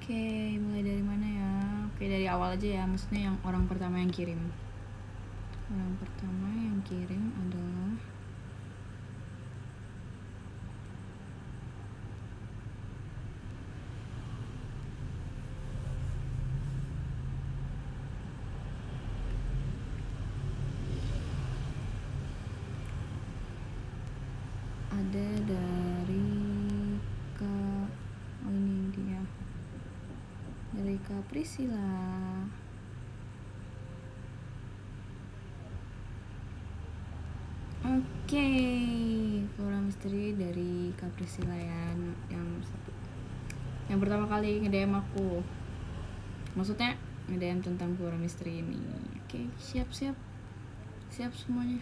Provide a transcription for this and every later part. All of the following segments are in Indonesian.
Oke, mulai dari mana ya? Oke, dari awal aja ya. Maksudnya yang orang pertama yang kirim. Orang pertama yang kirim adalah ada dari Kak, oh ini dia, dari Kak Priscilla. Oke, Flora Misteri dari Kak Priscilla ya, yang pertama kali nge-DM aku. Maksudnya nge-DM tentang Flora Misteri ini. Oke, siap semuanya.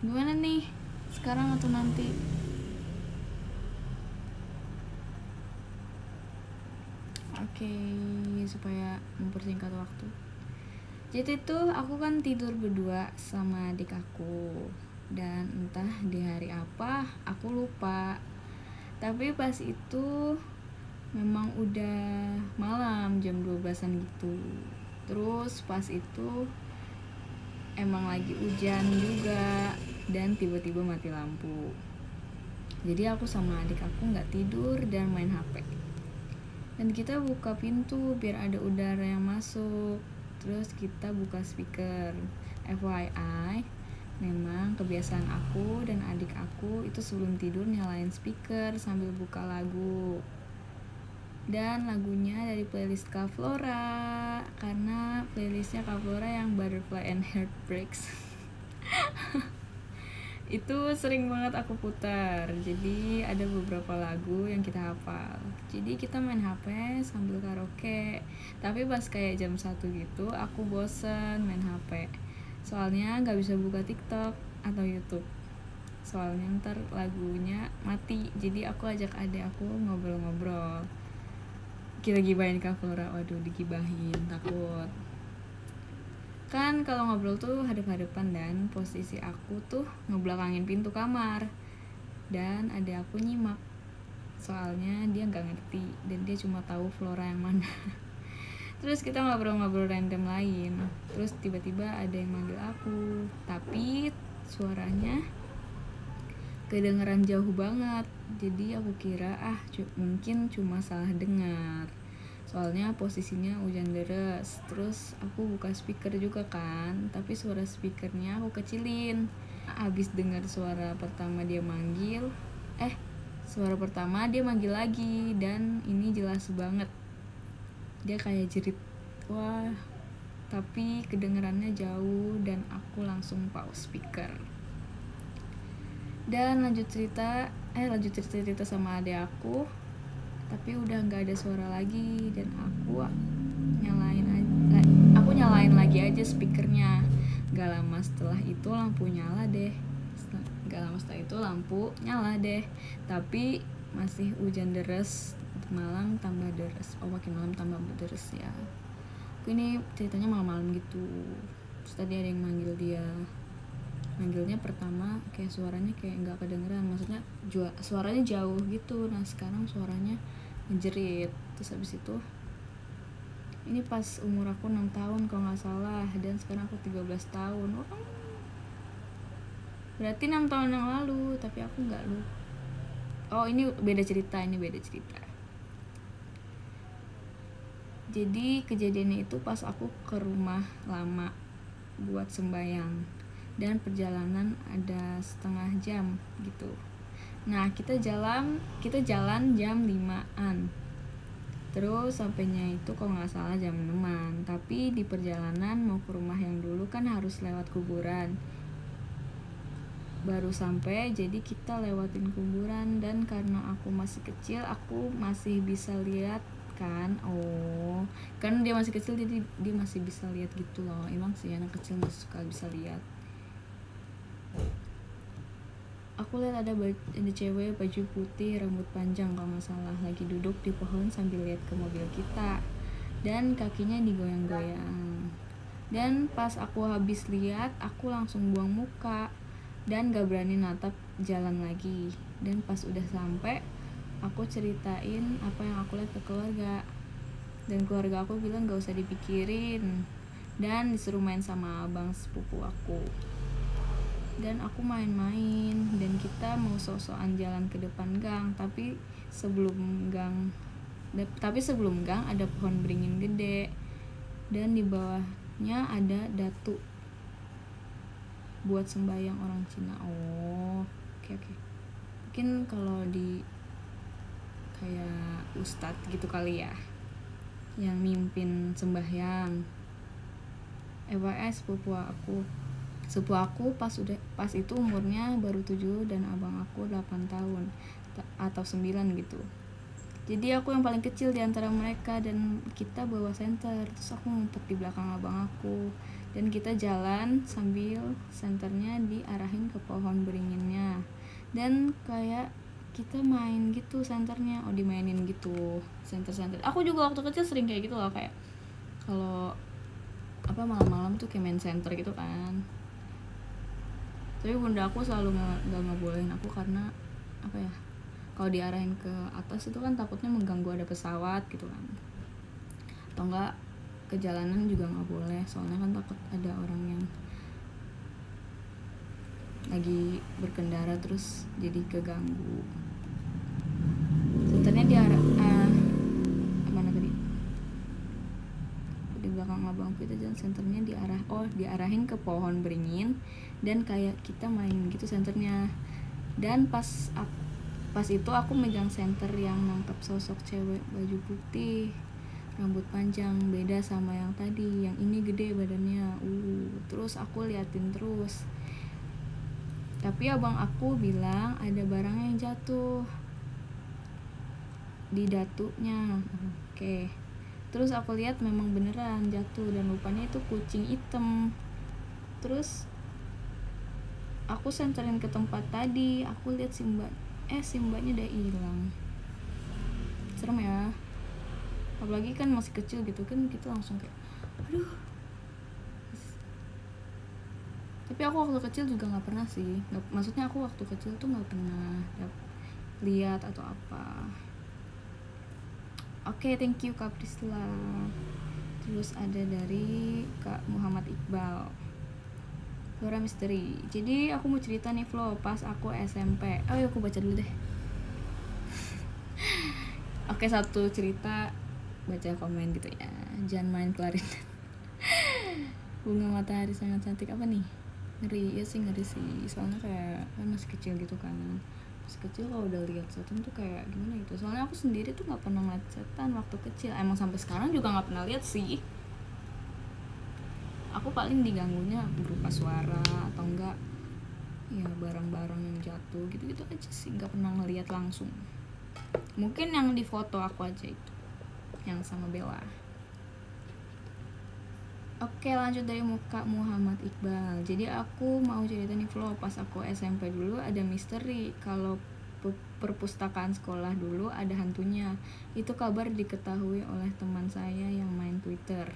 Gimana nih? Sekarang atau nanti? Oke, supaya mempersingkat waktu. Jadi tuh aku kan tidur berdua sama adik aku. Dan entah di hari apa, aku lupa. Tapi pas itu memang udah malam, jam 12-an gitu. Terus pas itu emang lagi hujan juga, dan tiba-tiba mati lampu. Jadi aku sama adik aku gak tidur dan main HP. Dan kita buka pintu biar ada udara yang masuk. Terus kita buka speaker. FYI, memang kebiasaan aku dan adik aku itu sebelum tidur nyalain speaker sambil buka lagu. Dan lagunya dari playlist Kak Flora, karena playlistnya Kak Flora yang Butterfly and Heartbreaks itu sering banget aku putar. Jadi ada beberapa lagu yang kita hafal. Jadi kita main HP sambil karaoke. Tapi pas kayak jam 1 gitu aku bosen main HP, soalnya gak bisa buka TikTok atau YouTube, soalnya ntar lagunya mati. Jadi aku ajak adik aku ngobrol-ngobrol. Kita gibahin Kak Flora. Waduh, digibahin, takut. Kan kalau ngobrol tuh hadap-hadapan, dan posisi aku tuh ngebelakangin pintu kamar. Dan adik aku nyimak, soalnya dia gak ngerti dan dia cuma tahu Flora yang mana. Terus kita ngobrol-ngobrol random lain. Terus tiba-tiba ada yang manggil aku, tapi suaranya kedengeran jauh banget. Jadi aku kira mungkin cuma salah dengar, soalnya posisinya hujan deras. Terus aku buka speaker juga kan, tapi suara speakernya aku kecilin. Abis dengar suara pertama dia manggil lagi, dan ini jelas banget dia kayak jerit. Wah, tapi kedengerannya jauh dan aku langsung pause speaker. Dan lanjut cerita sama adik aku, tapi udah nggak ada suara lagi. Dan aku nyalain lagi aja speakernya. Gak lama setelah itu lampu nyala deh. Tapi masih hujan deras, malam tambah deras. Makin malam tambah deras ya. Ini ceritanya malam-malam gitu. Terus tadi ada yang manggilnya pertama kayak suaranya kayak nggak kedengeran, maksudnya suaranya jauh gitu. Nah sekarang suaranya ngejerit. Terus habis itu ini pas umur aku 6 tahun kalau nggak salah, dan sekarang aku 13 tahun. Berarti 6 tahun yang lalu, tapi aku nggak lupa. Ini beda cerita. Jadi kejadiannya itu pas aku ke rumah lama buat sembayang, dan perjalanan ada setengah jam gitu. Nah kita jalan jam 5-an. Terus sampainya itu kalau nggak salah jam 6-an. Tapi di perjalanan mau ke rumah yang dulu kan harus lewat kuburan. Baru sampai, jadi kita lewatin kuburan. Dan karena aku masih kecil, aku masih bisa lihat kan. Kan dia masih kecil, jadi dia masih bisa lihat gitu loh. Emang sih anak kecil masih suka bisa lihat. Aku lihat ada cewek baju putih, rambut panjang kalau nggak salah, lagi duduk di pohon sambil lihat ke mobil kita, dan kakinya digoyang-goyang. Dan pas aku habis lihat, aku langsung buang muka. dan gak berani natap jalan lagi. Dan pas udah sampai, aku ceritain apa yang aku lihat ke keluarga, dan keluarga aku bilang gak usah dipikirin, dan disuruh main sama abang sepupu aku. Dan aku main-main, dan kita mau sok-sokan jalan ke depan gang, tapi sebelum gang ada pohon beringin gede, dan di bawahnya ada datu buat sembahyang orang Cina. Oke. Mungkin kalau di kayak ustadz gitu kali ya, yang mimpin sembahyang. Sepupu aku pas itu umurnya baru 7 dan abang aku 8 tahun atau 9 gitu. Jadi aku yang paling kecil di antara mereka, dan kita bawa senter. Terus aku ngumpet di belakang abang aku, dan kita jalan sambil senternya diarahin ke pohon beringinnya. Dan kayak kita main gitu senternya, dimainin gitu senter. Aku juga waktu kecil sering kayak gitu loh, kayak kalau malam-malam tuh kayak main senter gitu kan. Tapi bunda aku selalu nggak ngebolehin aku, karena kalau diarahin ke atas itu kan takutnya mengganggu, ada pesawat gitu kan, atau enggak ke jalanan juga nggak boleh, soalnya kan takut ada orang yang lagi berkendara terus jadi keganggu. Senternya di belakang abangku itu, jalan senternya diarahin ke pohon beringin, dan kayak kita main gitu senternya. Dan pas itu aku megang senter yang nangkep sosok cewek baju putih, rambut panjang, beda sama yang tadi, yang ini gede badannya. Terus aku liatin terus, tapi abang aku bilang ada barang yang jatuh di datunya. Oke. Terus aku lihat memang beneran jatuh, dan rupanya itu kucing hitam. Terus aku senterin ke tempat tadi, aku lihat si mbaknya udah hilang. Serem ya, apalagi kan masih kecil gitu kan, kita langsung kayak aduh. Tapi aku waktu kecil juga nggak pernah sih, maksudnya aku waktu kecil tuh nggak pernah lihat atau apa. Oke, thank you Kak Priscilla. Terus ada dari Kak Muhammad Iqbal, Flora Misteri. Jadi aku mau cerita nih Flo, pas aku SMP. Aku baca dulu deh. Oke, satu cerita, baca komen gitu ya, jangan main klarinet. Bunga matahari sangat cantik, apa nih? Ngeri sih, soalnya kayak kan masih kecil gitu kan. Masih kecil kalau udah lihat setan tuh kayak gimana gitu. Soalnya aku sendiri tuh nggak pernah ngeliat setan waktu kecil, emang sampai sekarang juga nggak pernah lihat sih. Aku paling diganggunya berupa suara atau enggak ya barang-barang yang jatuh gitu-gitu aja sih, nggak pernah ngelihat langsung. Mungkin yang di foto aku aja itu yang sama Bella. Oke, lanjut dari Kak Muhammad Iqbal. Jadi aku mau cerita nih Flo, pas aku SMP dulu ada misteri kalau perpustakaan sekolah dulu ada hantunya. Itu kabar diketahui oleh teman saya yang main Twitter.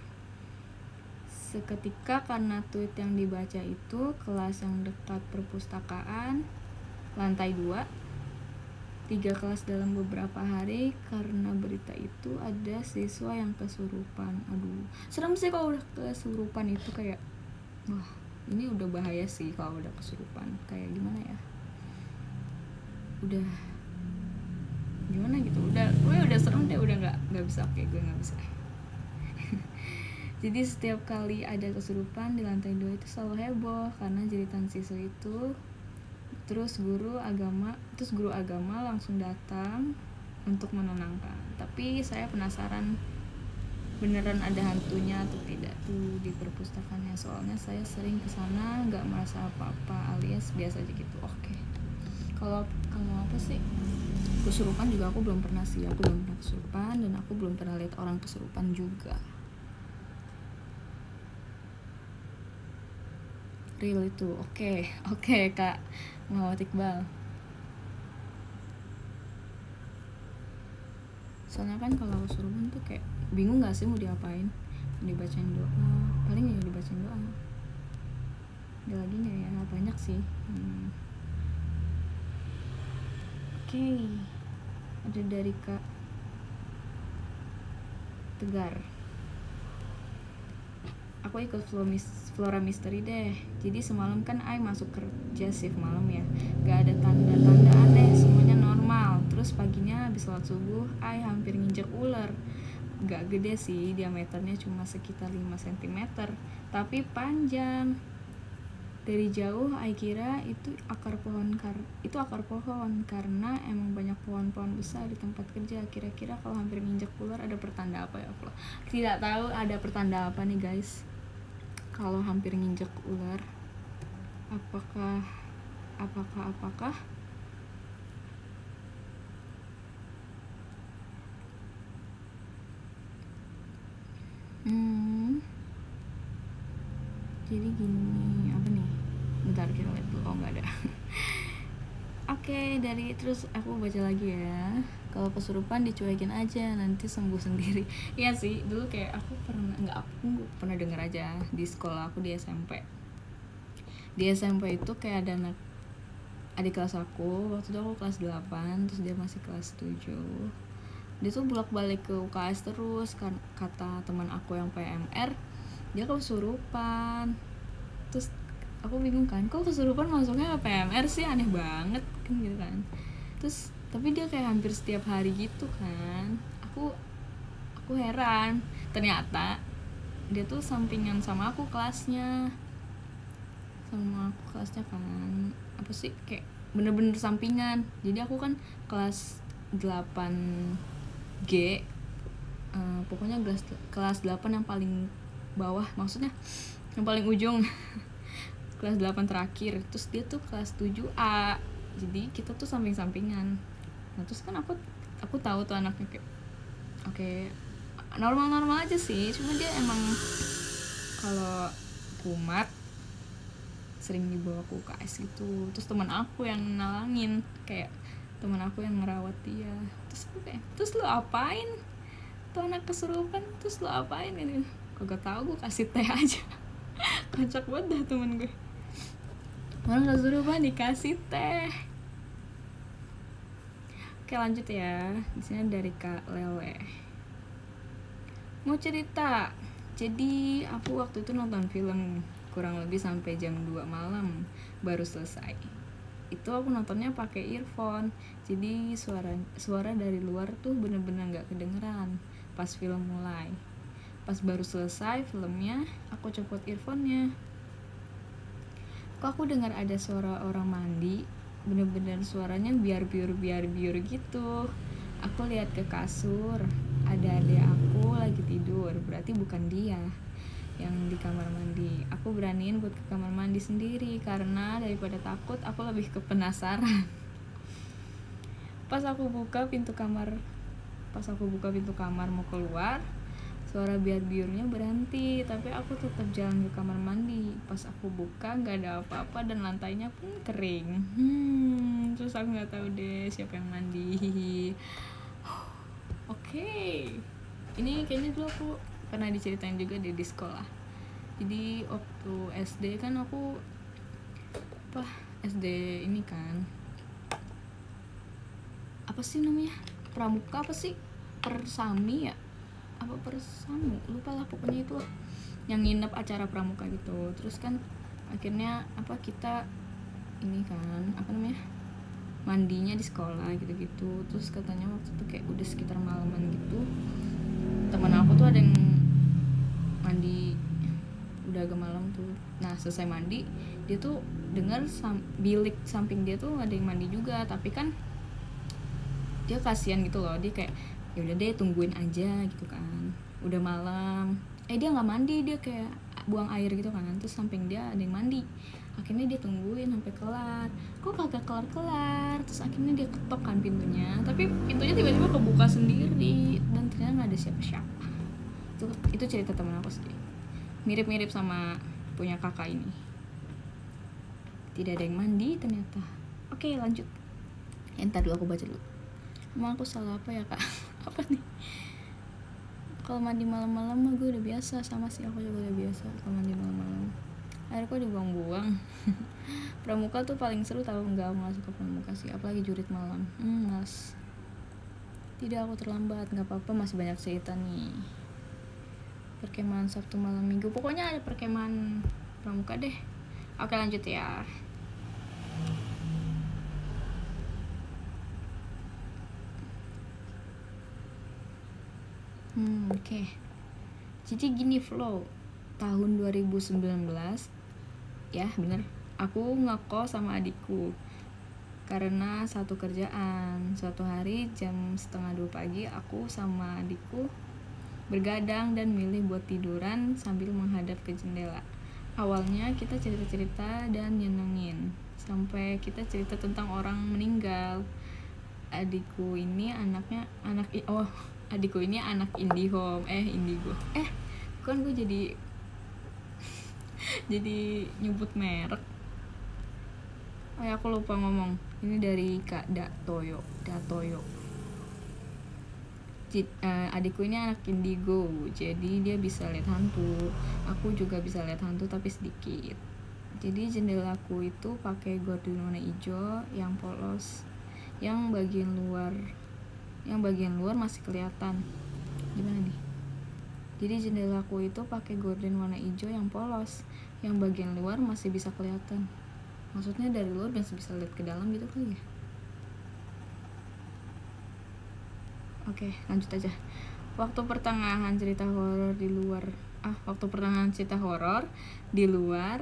Seketika karena tweet yang dibaca itu kelas yang dekat perpustakaan, lantai 2, 3 kelas dalam beberapa hari. Karena berita itu ada siswa yang kesurupan. Aduh, serem sih kalau udah kesurupan itu, kayak wah ini udah bahaya sih kalau udah kesurupan. Kayak gimana ya, udah gimana gitu, udah serem deh, udah nggak bisa. Oke, gue nggak bisa. Jadi setiap kali ada kesurupan di lantai 2 itu selalu heboh karena jeritan siswa itu. Terus guru agama langsung datang untuk menenangkan. Tapi saya penasaran beneran ada hantunya atau tidak tuh di perpustakaannya, soalnya saya sering kesana nggak merasa apa-apa, alias biasa aja gitu. Oke. Kalau apa sih, kesurupan juga aku belum pernah sih. Aku belum pernah kesurupan, dan aku belum pernah lihat orang kesurupan juga. Real itu. Oke Kak Muhammad Iqbal. Soalnya kan kalau kesurupan tuh kayak bingung gak sih mau diapain, dibacain doa, paling ya dibacain doa. Ada lagi gak ya apa banyak sih. Oke, ada dari Kak Tegar. Aku ikut Flora Mystery deh. Jadi semalam kan Ai masuk kerja shift malam ya, gak ada tanda-tanda aneh, semuanya normal. Terus paginya habis sholat subuh Ai hampir nginjek ular. Gak gede sih, diameternya cuma sekitar 5 cm, tapi panjang. Dari jauh Ai kira itu akar pohon karena emang banyak pohon-pohon besar di tempat kerja. Kira-kira kalau hampir nginjek ular ada pertanda apa ya Allah? Tidak tahu ada pertanda apa nih guys. Kalau hampir nginjek ular, apakah jadi gini, apa nih, bentar kita lihat dulu. Oh nggak ada. Oke, dari terus aku baca lagi ya. Kalau kesurupan dicuekin aja, nanti sembuh sendiri. Iya sih, dulu kayak aku pernah dengar aja di sekolah aku di SMP. Di SMP itu kayak ada adik kelas aku, waktu itu aku kelas 8, terus dia masih kelas 7. Dia tuh bolak-balik ke UKS terus kan, kata teman aku yang PMR, dia kesurupan. Terus aku bingung kan, kok kesurupan masuknya ke PMR sih, aneh banget kan gitu kan. Terus tapi dia kayak hampir setiap hari gitu kan. Aku heran, ternyata dia tuh sampingan sama aku kelasnya kan, apa sih, kayak bener-bener sampingan. Jadi aku kan kelas 8G, pokoknya kelas 8 yang paling bawah, maksudnya yang paling ujung. Kelas 8 terakhir. Terus dia tuh kelas 7A, jadi kita tuh samping-sampingan. Nah terus kan aku tahu tuh anaknya kayak oke, normal-normal aja sih, cuma dia emang kalau kumat sering dibawa ke UKS gitu. Terus teman aku yang nalangin, kayak teman aku yang ngerawat dia. Terus aku kayak, terus lo apain tuh anak kesurupan, terus lo apain gitu? Kagak tahu, gue kasih teh aja. Kocak banget dah temen gue, orang kesurupan dikasih teh. Oke lanjut ya. Di sini dari Kak Lele. Mau cerita. Jadi aku waktu itu nonton film kurang lebih sampai jam 2 malam baru selesai. Itu aku nontonnya pakai earphone. Jadi suara dari luar tuh bener-bener nggak kedengeran pas film mulai. Pas baru selesai filmnya, aku copot earphone-nya. Kok aku dengar ada suara orang mandi, bener-bener suaranya biar-biur gitu. Aku lihat ke kasur, ada adik aku lagi tidur, berarti bukan dia yang di kamar mandi. Aku beraniin buat ke kamar mandi sendiri, karena daripada takut, aku lebih ke penasaran. Pas aku buka pintu kamar mau keluar, suara biar-biurnya berhenti, tapi aku tetap jalan ke kamar mandi. Pas aku buka nggak ada apa-apa dan lantainya pun kering. Terus aku nggak tahu deh siapa yang mandi. Oke. Ini kayaknya dulu aku pernah diceritain juga di sekolah. Jadi waktu SD kan aku SD ini kan, apa sih namanya, pramuka apa sih, persami ya, apa persamu, lupa lah, pokoknya itu lah yang nginep acara pramuka gitu. Terus kan akhirnya kita ini kan, apa namanya, mandinya di sekolah gitu-gitu. Terus katanya waktu itu kayak udah sekitar malaman gitu, teman aku tuh ada yang mandi udah agak malam tuh. Nah selesai mandi, dia tuh dengar bilik samping dia tuh ada yang mandi juga, tapi kan dia kasihan gitu loh, dia kayak ya udah deh tungguin aja gitu kan, udah malam. Dia nggak mandi, dia kayak buang air gitu kan. Terus samping dia ada yang mandi, akhirnya dia tungguin sampai kelar, kok kagak kelar. Terus akhirnya dia ketok kan pintunya, tapi pintunya tiba-tiba kebuka sendiri dan ternyata nggak ada siapa-siapa. Itu cerita teman aku sih, mirip-mirip sama punya kakak ini, tidak ada yang mandi ternyata. Oke lanjut, entar dulu aku baca dulu. Emang aku salah apa ya kak? Apa nih? Kalau mandi malam-malam mah gue udah biasa, sama sih, aku juga udah biasa kalau mandi malam-malam. air kok dibuang-buang. Pramuka tuh paling seru tau, nggak mau masuk ke pramuka sih, apalagi jurit malam. Males. Tidak, aku terlambat, nggak apa-apa, masih banyak cerita nih. Perkemahan Sabtu malam Minggu, pokoknya ada perkemahan pramuka deh. Oke, lanjut ya. Oke. Jadi gini flow, tahun 2019 ya bener, aku ngekos sama adikku karena satu kerjaan. Suatu hari jam 1:30 pagi, aku sama adikku bergadang dan milih buat tiduran sambil menghadap ke jendela. Awalnya kita cerita-cerita dan nyenengin, sampai kita cerita tentang orang meninggal. Adikku ini anak IndiHome, Indigo. Bukan, gue jadi nyebut merek. Aku lupa ngomong. Ini dari Kak Datoyo. Adikku ini anak Indigo, jadi dia bisa lihat hantu. Aku juga bisa lihat hantu tapi sedikit. Jadi jendelaku itu pakai gorden warna hijau yang polos, yang bagian luar masih kelihatan. Gimana nih? Jadi jendelaku itu pakai gorden warna hijau yang polos, yang bagian luar masih bisa kelihatan. Maksudnya dari luar masih bisa lihat ke dalam gitu kali ya. Oke, lanjut aja. Waktu pertengahan cerita horor di luar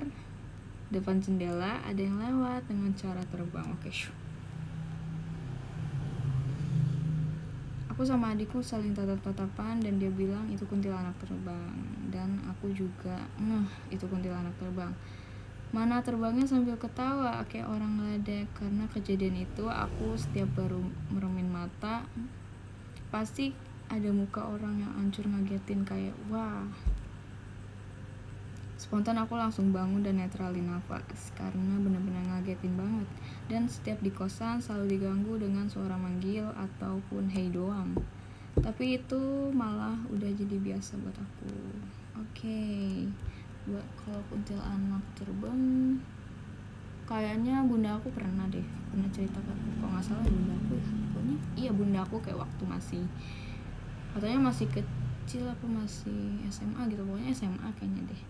depan jendela ada yang lewat dengan cara terbang. Oke, aku sama adikku saling tatap-tatapan dan dia bilang itu kuntilanak terbang, dan aku juga itu kuntilanak terbang. Mana terbangnya sambil ketawa kayak orang ngeledek. Karena kejadian itu aku setiap baru meremin mata pasti ada muka orang yang hancur ngagetin, kayak wah. Spontan aku langsung bangun dan netralin nafas karena benar-benar ngagetin banget. Dan setiap di kosan selalu diganggu dengan suara manggil ataupun hey doang. Tapi itu malah udah jadi biasa buat aku. Oke. Buat kalau kuntilanak terbang, kayaknya bunda aku pernah cerita ke aku. Kok nggak salah bunda aku ya, pokoknya iya bunda aku kayak waktu katanya masih kecil apa masih SMA gitu, pokoknya SMA kayaknya deh.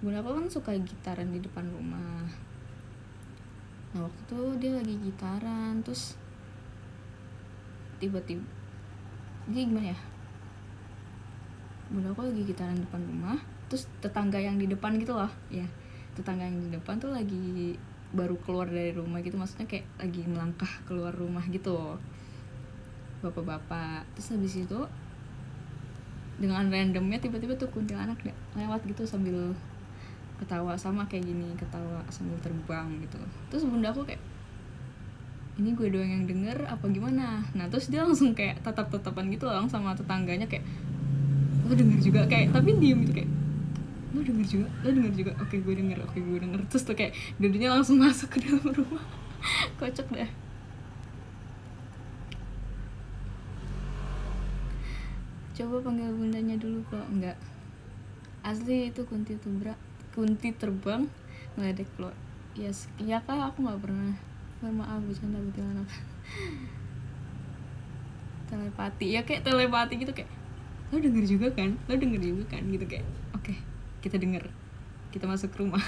Bunda aku kan suka gitaran di depan rumah. Nah waktu itu dia lagi gitaran, terus tiba-tiba jadi gimana ya, bunda aku lagi gitaran depan rumah, terus tetangga yang di depan gitu loh ya, tetangga yang di depan tuh lagi baru keluar dari rumah gitu, maksudnya kayak lagi melangkah keluar rumah gitu, bapak-bapak. Terus habis itu dengan randomnya tiba-tiba tuh kuntilanak lewat gitu sambil ketawa, sama kayak gini, ketawa sambil terbang gitu. Terus bunda aku kayak, ini gue doang yang denger apa gimana? Nah terus dia langsung kayak tatap-tatapan gitu loh sama tetangganya, kayak lo denger juga, kayak tapi diem gitu, kayak lo denger juga, oke gue denger. Terus tuh kayak dua-duanya langsung masuk ke dalam rumah. Kocak dah. Coba panggil bundanya dulu kok. Enggak, asli itu kunti terbang ngeledek lo. Yes, iya kak, aku nggak pernah. Maaf, bercanda kuntilanak. Telepati ya, kayak telepati gitu, kayak lo denger juga kan gitu, kayak oke, kita denger, kita masuk ke rumah.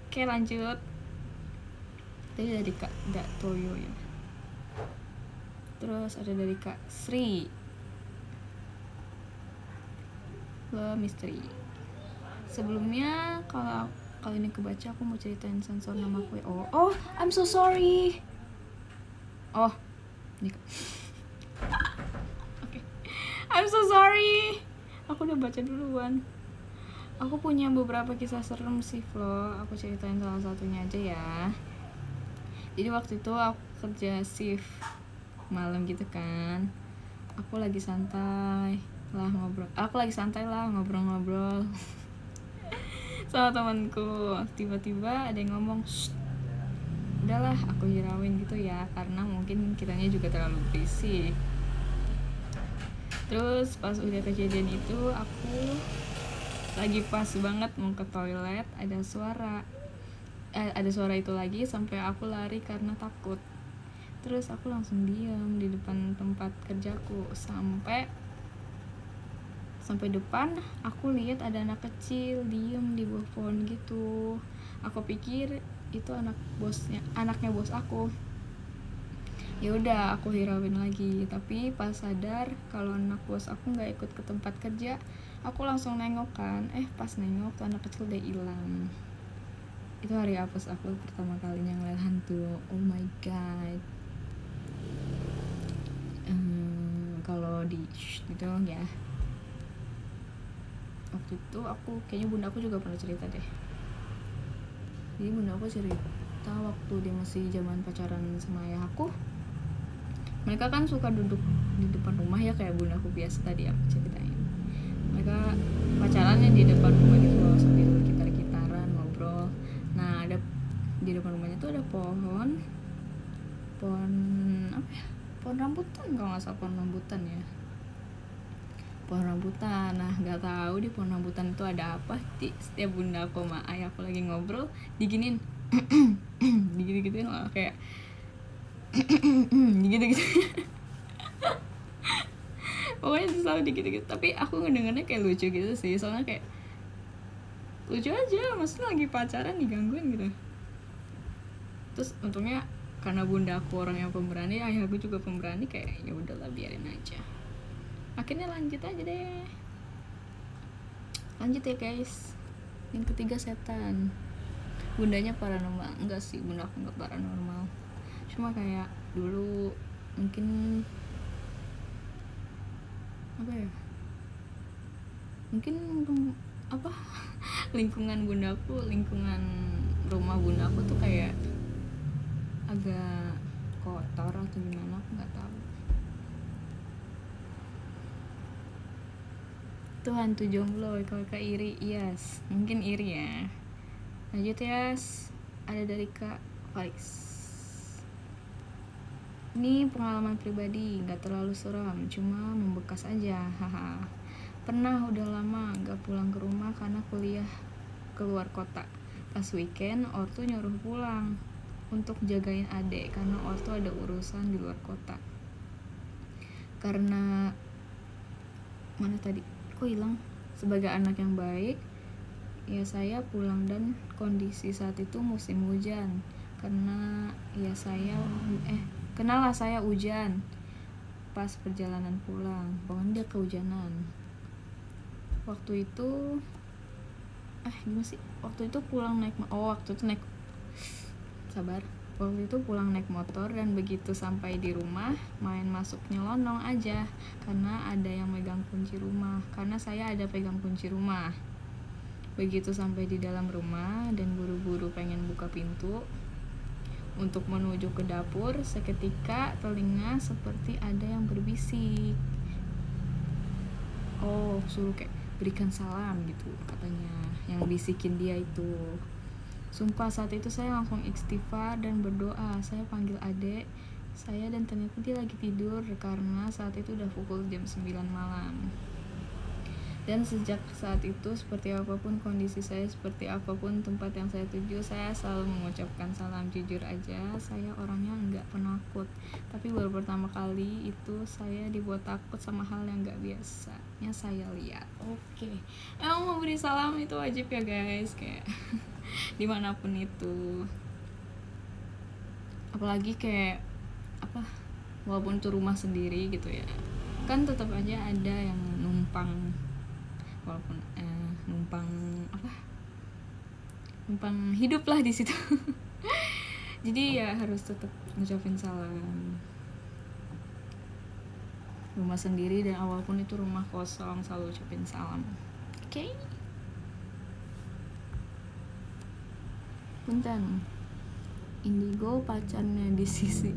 Oke, lanjut. Tadi dari Kak Datoyo ya, terus ada dari Kak Sri, misteri. Sebelumnya kalau ini kebaca, aku mau ceritain sensor nama kue. Oh I'm so sorry. Ini oke. I'm so sorry, aku udah baca duluan. Aku punya beberapa kisah serem sih Flo, aku ceritain salah satunya aja ya. Jadi waktu itu aku kerja shift malam gitu kan, aku lagi santai lah ngobrol sama temanku. Tiba-tiba ada yang ngomong, udahlah aku hirauin gitu ya, karena mungkin kitanya juga terlalu berisik. Terus pas udah kejadian itu, aku lagi pas banget mau ke toilet, ada suara itu lagi, sampai aku lari karena takut. Terus aku langsung diam di depan tempat kerjaku sampai depan. Aku lihat ada anak kecil diem di bawah pohon gitu. Aku pikir itu anaknya bos aku. Ya udah, aku hirauin lagi. Tapi pas sadar kalau anak bos aku nggak ikut ke tempat kerja, aku langsung nengok kan. Pas nengok tuh anak kecil udah hilang. Itu hari apes aku pertama kalinya ngeliat hantu. Oh my god. Kalau di gitu ya, waktu itu aku kayaknya bunda aku juga pernah cerita deh. Jadi bunda aku cerita waktu dia masih zaman pacaran sama ayah aku, mereka kan suka duduk di depan rumah ya, kayak bunda aku biasa tadi aku ceritain. Mereka pacarannya di depan rumah gitu loh, sambil gitar-gitaran ngobrol. Nah, ada di depan rumahnya tuh ada pohon apa ya, pohon rambutan kalau nggak salah, pohon rambutan. Nah, nggak tahu di pohon rambutan itu ada apa. Setiap bunda aku sama ayah aku lagi ngobrol, diginin digini-gituin lah, kayak gitu-gitu. Pokoknya selalu gitu-gitu. Tapi aku ngedengernya kayak lucu gitu sih, soalnya kayak lucu aja, maksudnya lagi pacaran digangguin gitu. Terus untungnya karena bunda aku orang yang pemberani, ayah aku juga pemberani, kayak ya udahlah biarin aja. Akhirnya lanjut aja deh. Lanjut ya guys. Yang ketiga setan. Bundanya paranormal. Enggak sih, bunda aku enggak paranormal. Cuma kayak dulu mungkin apa ya? Mungkin apa? Lingkungan bundaku, lingkungan rumah bundaku tuh kayak agak kotor atau gimana, aku nggak tahu. Tuh hantu jomblo, kalau iri, yes, mungkin iri ya. Lanjut ya, ada dari Kak Faris. Ini pengalaman pribadi, nggak terlalu seram, cuma membekas aja, haha. Pernah udah lama nggak pulang ke rumah karena kuliah keluar kota. Pas weekend, ortu nyuruh pulang untuk jagain adek karena ortu ada urusan di luar kota. Karena mana tadi? Kok hilang? Sebagai anak yang baik, ya saya pulang, dan kondisi saat itu musim hujan. Kenalah saya hujan pas perjalanan pulang. Pokoknya dia kehujanan. Waktu itu gimana sih? Waktu itu pulang naik pulang naik motor, dan begitu sampai di rumah main masuk nyelonong aja karena ada yang megang kunci rumah, karena saya ada pegang kunci rumah. Begitu sampai di dalam rumah dan buru-buru pengen buka pintu untuk menuju ke dapur, seketika telinga seperti ada yang berbisik. Suruh kayak berikan salam gitu katanya, yang bisikin dia itu. Sumpah saat itu saya langsung istighfar dan berdoa. Saya panggil adek saya, dan ternyata dia lagi tidur karena saat itu udah pukul jam 9 malam. Dan sejak saat itu, seperti apapun kondisi saya, seperti apapun tempat yang saya tuju, saya selalu mengucapkan salam. Jujur aja, saya orangnya nggak penakut, tapi baru pertama kali itu saya dibuat takut sama hal yang nggak biasanya saya lihat. Oke. Emang mau beri salam itu wajib ya guys, kayak dimanapun itu. Apalagi kayak walaupun itu rumah sendiri gitu ya, kan tetap aja ada yang numpang, walaupun numpang hidup lah di situ. Jadi ya harus tetap ngucapin salam. Rumah sendiri dan walaupun itu rumah kosong, selalu ucapin salam. Oke? Punten. Indigo pacarnya di Sisi.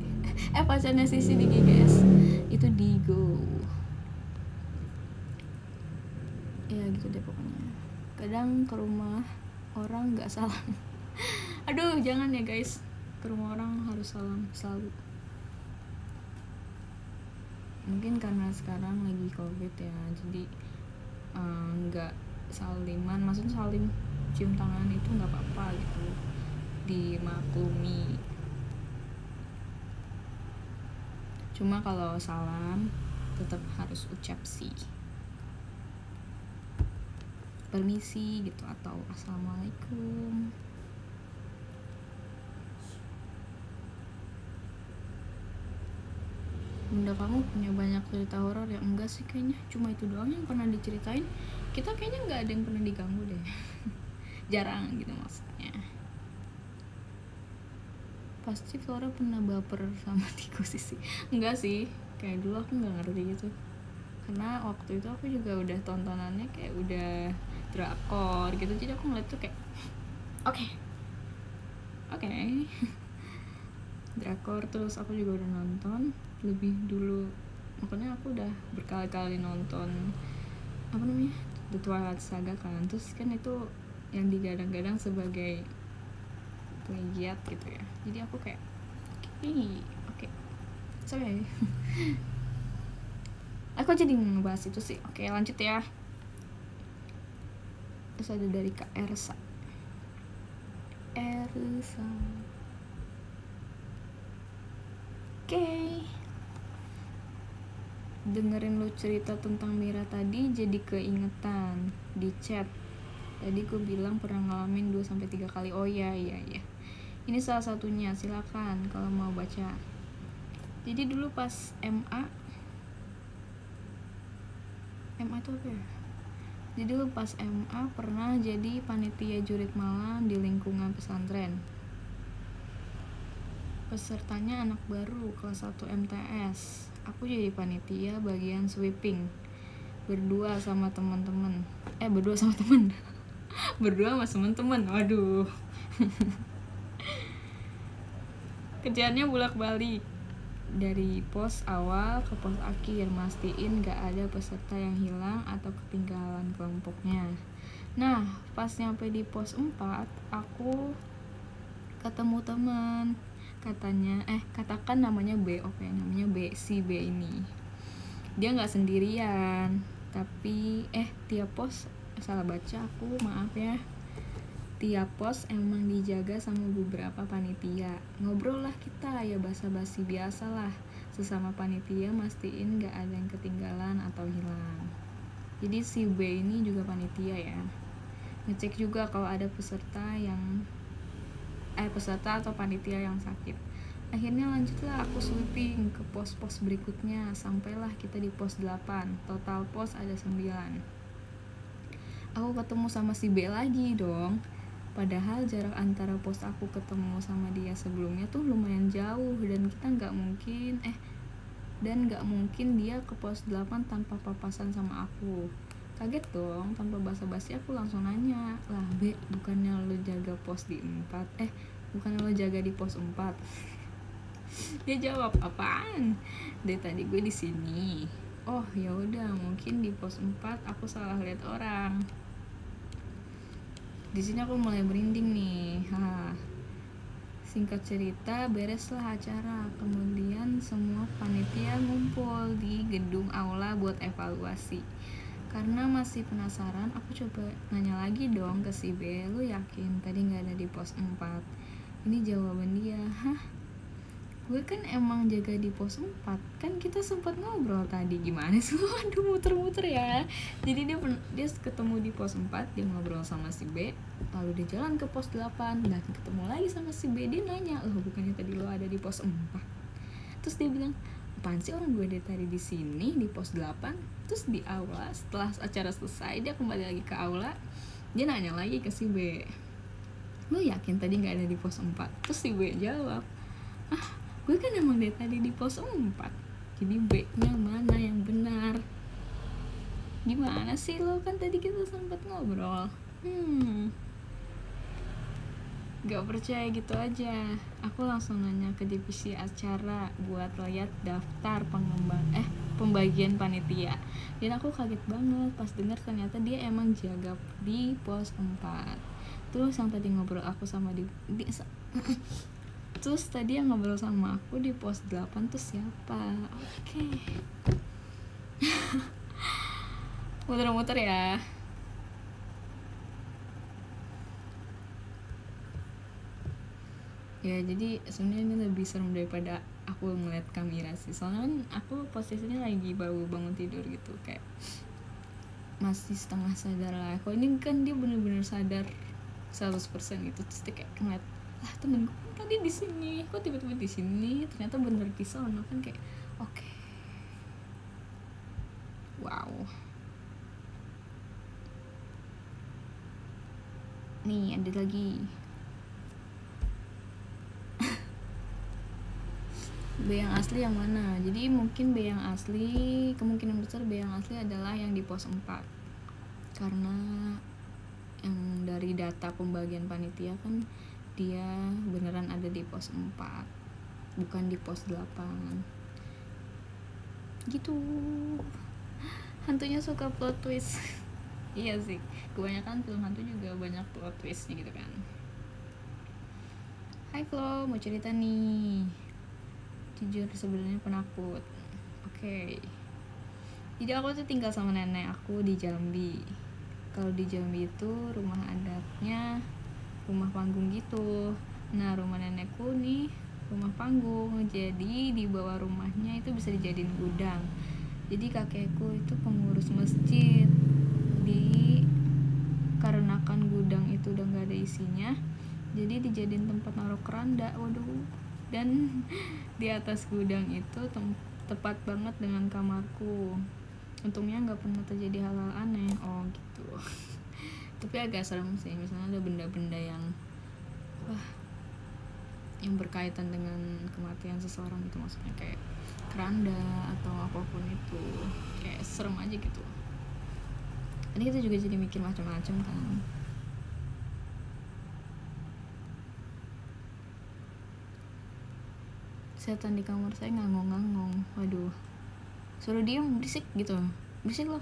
Pacarnya Sisi di GGS. Itu Digo. Ya gitu deh pokoknya. Kadang ke rumah orang nggak salam. Aduh, jangan ya guys, ke rumah orang harus salam selalu. Mungkin karena sekarang lagi COVID ya, jadi nggak saliman, maksudnya salim cium tangan itu nggak apa-apa gitu, dimaklumi. Cuma kalau salam tetap harus ucap sih, permisi gitu atau assalamualaikum. Bunda kamu punya banyak cerita horor ya? Enggak sih kayaknya, cuma itu doang yang pernah diceritain. Kita kayaknya nggak ada yang pernah diganggu deh. Jarang gitu maksudnya. Pasti Flora pernah baper sama tikus sih. Enggak sih, kayak dulu aku nggak ngerti gitu, karena waktu itu aku juga udah tontonannya kayak udah drakor gitu, jadi aku ngeliat tuh kayak oke. Drakor, terus aku juga udah nonton lebih dulu, makanya aku udah berkali-kali nonton apa namanya The Twilight Saga kan, terus kan itu yang digadang-gadang sebagai plagiat gitu ya, jadi aku kayak oke. Sorry. Aku jadi ngebahas itu sih. Oke, lanjut ya. Terus ada dari Kak Ersa. Oke. Dengerin lu cerita tentang Mira tadi jadi keingetan di chat. Tadi gue bilang pernah ngalamin 2-3 kali. Oh iya. Ini salah satunya, silakan kalau mau baca. Jadi dulu pas MA itu apa ya? Jadi dulu pas MA pernah jadi panitia jurit malam di lingkungan pesantren. Pesertanya anak baru kelas 1 MTS. Aku jadi panitia bagian sweeping. Berdua sama teman-teman. Berdua sama teman. Berdua sama teman-teman. Waduh. Kerjaannya bolak-balik dari pos awal ke pos akhir, mastiin gak ada peserta yang hilang atau ketinggalan kelompoknya. Nah, pas nyampe di pos 4, aku ketemu teman. Katakan namanya B, oke, namanya B, si B ini. Dia gak sendirian, tapi tiap pos, salah baca aku, maaf ya. Tiap pos emang dijaga sama beberapa panitia. Ngobrol lah kita, ya basa-basi biasa lah. Sesama panitia mastiin gak ada yang ketinggalan atau hilang. Jadi si B ini juga panitia ya. Ngecek juga kalau ada peserta atau panitia yang sakit. Akhirnya lanjutlah aku sweeping ke pos-pos berikutnya. Sampailah kita di pos 8. Total pos ada 9. Aku ketemu sama si B lagi dong. Padahal jarak antara pos aku ketemu sama dia sebelumnya tuh lumayan jauh, dan kita nggak mungkin dia ke pos 8 tanpa papasan sama aku. Kaget dong, tanpa basa-basi aku langsung nanya, lah B, bukannya lo jaga pos di 4? Bukannya lo jaga di pos 4? Dia jawab, apaan? Dari tadi gue di sini. Oh ya udah, mungkin di pos 4 aku salah lihat orang. Di sini aku mulai merinding nih. Singkat cerita, bereslah acara. Kemudian semua panitia ngumpul di gedung aula buat evaluasi. Karena masih penasaran, aku coba nanya lagi dong ke si B, lu yakin tadi gak ada di pos 4? Ini jawaban dia, gue kan emang jaga di pos 4, kan kita sempat ngobrol tadi. Gimana sih? Aduh, muter-muter ya. Jadi dia ketemu di pos 4, dia ngobrol sama si B, lalu dia jalan ke pos 8, dan ketemu lagi sama si B. Dia nanya, bukannya tadi lo ada di pos 4? Terus dia bilang, apaan sih, orang gue dari tadi di sini di pos 8. Terus di aula, setelah acara selesai, dia kembali lagi ke aula. Dia nanya lagi ke si B, lo yakin tadi gak ada di pos 4? Terus si B jawab, gue kan emang dari tadi di pos 4. Jadi B-nya mana yang benar? Gimana sih lo, kan tadi kita sempat ngobrol. Gak percaya gitu aja, aku langsung nanya ke divisi acara buat lihat daftar pembagian panitia. Dan aku kaget banget pas dengar ternyata dia emang jaga di pos 4. Terus yang tadi ngobrol aku sama terus tadi yang ngobrol sama aku di pos 8 tuh siapa? Oke. Muter-muter ya. Ya jadi sebenarnya ini lebih serem daripada aku ngeliat Kamira sih, soalnya kan aku posisinya lagi baru bangun tidur gitu, kayak masih setengah sadar lah. Kalau ini kan dia bener-bener sadar 100% gitu, terus dia kayak ngeliat, lah temenku tadi di sini, kok tiba-tiba di sini, ternyata bener di sono kan, kayak oke. Wow. Nih ada lagi. B yang asli yang mana? Jadi mungkin B yang asli, kemungkinan besar B yang asli adalah yang di pos 4. Karena yang dari data pembagian panitia kan dia beneran ada di pos 4, bukan di pos 8. Gitu. Hantunya suka plot twist. Iya sih, kebanyakan film hantu juga banyak plot twistnya gitu kan. Hai Flo, mau cerita nih. Jujur sebenarnya penakut. Oke. Jadi aku tuh tinggal sama nenek aku di Jambi. Kalau di Jambi itu rumah adatnya rumah panggung gitu. Nah, rumah nenekku nih rumah panggung. Jadi di bawah rumahnya itu bisa dijadiin gudang. Jadi kakekku itu pengurus masjid. Dikarenakan gudang itu udah gak ada isinya, jadi dijadiin tempat naruh keranda. Waduh. Dan di atas gudang itu tepat banget dengan kamarku. Untungnya nggak pernah terjadi hal-hal aneh. Oh gitu. Tapi agak serem sih, misalnya ada benda-benda yang yang berkaitan dengan kematian seseorang gitu, maksudnya kayak keranda atau apapun itu, kayak serem aja gitu. Ini kita juga jadi mikir macam-macam kan. Setan di kamar saya ngangong-ngangong. Waduh, suruh diem, berisik gitu, berisik loh.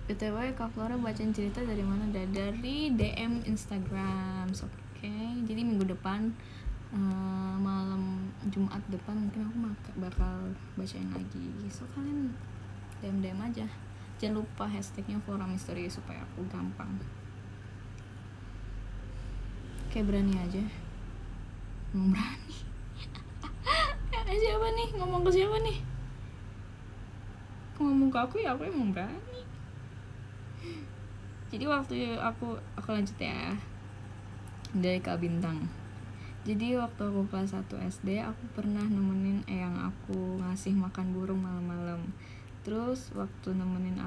BTW Kak Flora bacain cerita dari mana? Dari DM Instagram. Oke. Jadi minggu depan malam Jumat depan mungkin aku bakal bacain lagi. So kalian DM aja. Jangan lupa hashtagnya Flora Misteri supaya aku gampang. Kayak berani aja. Berani. Siapa nih? Ngomong ke siapa nih? Ngomong ke aku ya, aku emang berani. Jadi waktu aku lanjut ya dari Kak Bintang. Jadi waktu aku kelas 1 SD aku pernah nemenin eyang aku ngasih makan burung malam-malam. Terus waktu nemenin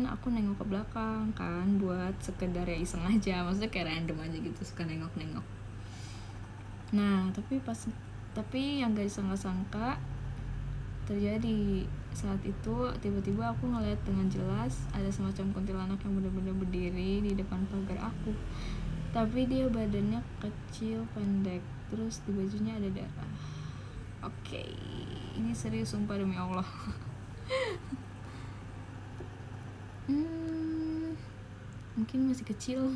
aku nengok ke belakang kan, buat sekedar ya iseng aja, maksudnya kayak random aja gitu, suka nengok-nengok. Nah tapi yang gak disangka-sangka terjadi. Saat itu tiba-tiba aku ngeliat dengan jelas ada semacam kuntilanak yang benar-benar berdiri di depan pagar aku. Tapi dia badannya kecil, pendek, terus di bajunya ada darah. Oke, ini serius sumpah demi Allah. Mungkin masih kecil.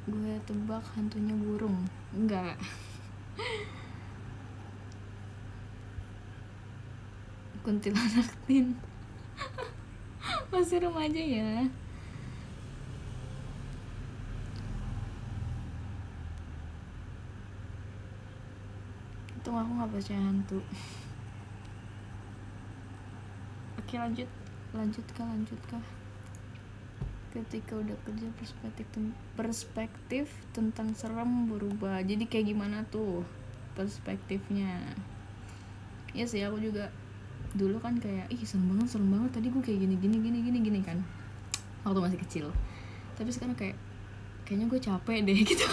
Gue tebak hantunya burung. Enggak. Kuntilanak tin. Masih remaja ya. Untung aku gak percaya hantu. Oke, lanjut kah. Ketika udah kerja perspektif tentang serem berubah. Jadi kayak gimana tuh perspektifnya? Ya sih, aku juga dulu kan kayak serem banget tadi gue kayak gini kan waktu masih kecil. Tapi sekarang kayaknya gue capek deh gitu.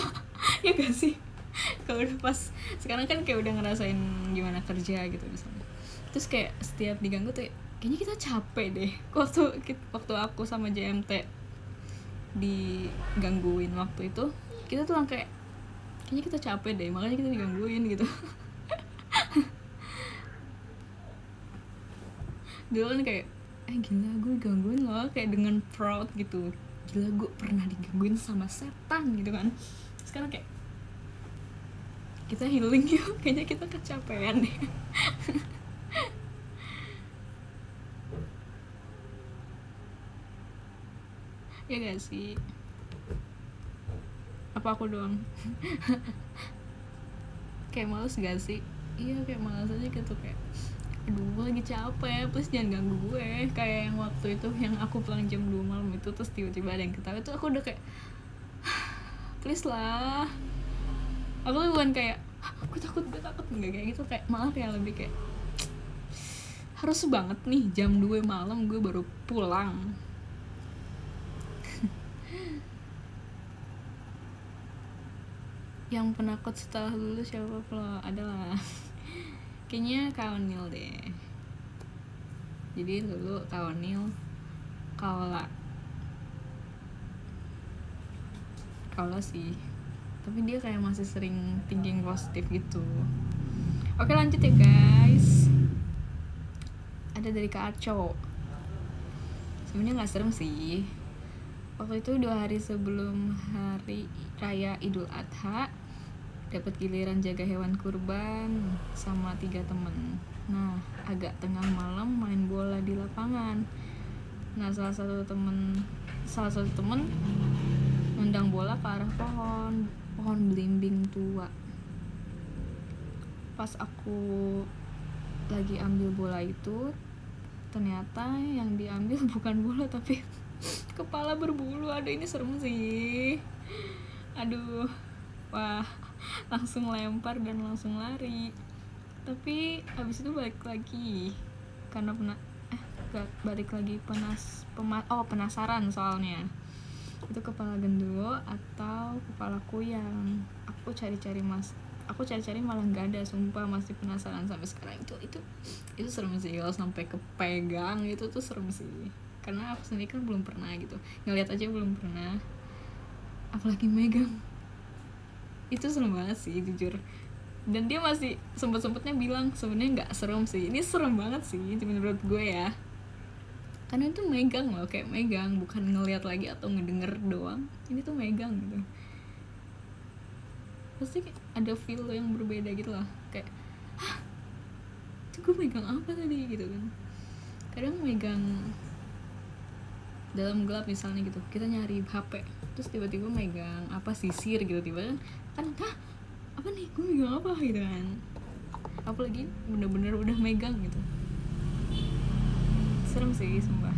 Ya gak sih? Kalau udah pas sekarang kan kayak udah ngerasain gimana kerja gitu misalnya, terus kayak setiap diganggu tuh kayaknya kita capek deh. Waktu aku sama JMT digangguin waktu itu, kita tuh kayak kayaknya kita capek deh, makanya kita digangguin gitu. Dulu kan kayak gila gue digangguin loh, kayak dengan proud gitu, gila gue pernah digangguin sama setan gitu kan. Sekarang kayak kita healing yuk, kayaknya kita kecapean deh. Ya gak sih? Apa aku doang? Kayak males gak sih? Iya kayak males aja gitu, kayak aduh gue lagi capek, please jangan ganggu gue. Kayak yang waktu itu yang aku pulang jam 2 malam itu, terus tiba-tiba ada yang ketawa, itu aku udah kayak please lah. Aku tuh bukan kayak gue takut enggak kayak gitu, kayak malah kayak lebih kayak harus banget nih jam 2 malam gue baru pulang. Yang penakut setelah lulus siapa pula? Adalah kayaknya Kaunil deh. Jadi dulu Kaunil Kaula sih, tapi dia kayak masih sering thinking positif gitu. Oke lanjut ya guys. Ada dari Kak Aco. Sebenarnya nggak serem sih. Waktu itu 2 hari sebelum hari raya Idul Adha, dapat giliran jaga hewan kurban sama 3 temen. Nah, agak tengah malam main bola di lapangan. Nah, salah satu temen nendang bola ke arah pohon belimbing tua. Pas aku lagi ambil bola itu, ternyata yang diambil bukan bola tapi kepala berbulu. Aduh ini serem sih. Aduh, wah, langsung lempar dan langsung lari. Tapi abis itu balik lagi karena penasaran soalnya itu kepala genderuwo atau kepala kuyang. Aku cari-cari malah nggak ada, sumpah masih penasaran sampai sekarang. Itu serem sih kalau sampai kepegang, itu tuh serem sih, karena aku sendiri kan belum pernah gitu, ngeliat aja belum pernah, apalagi megang. Itu serem banget sih jujur. Dan dia masih sempet-sempetnya bilang sebenarnya nggak serem sih, ini serem banget sih menurut gue ya, karena itu megang loh, kayak megang, bukan ngeliat lagi atau ngedenger doang. Ini tuh megang gitu, pasti ada feel yang berbeda gitu lah, kayak hah, itu gue megang apa tadi gitu kan. Kadang megang dalam gelap misalnya gitu, kita nyari HP terus tiba-tiba megang apa sisir gitu, tiba-tiba kan hah apa nih, gue megang apa gitu kan, apalagi bener-bener udah megang gitu. Serem sih sumpah.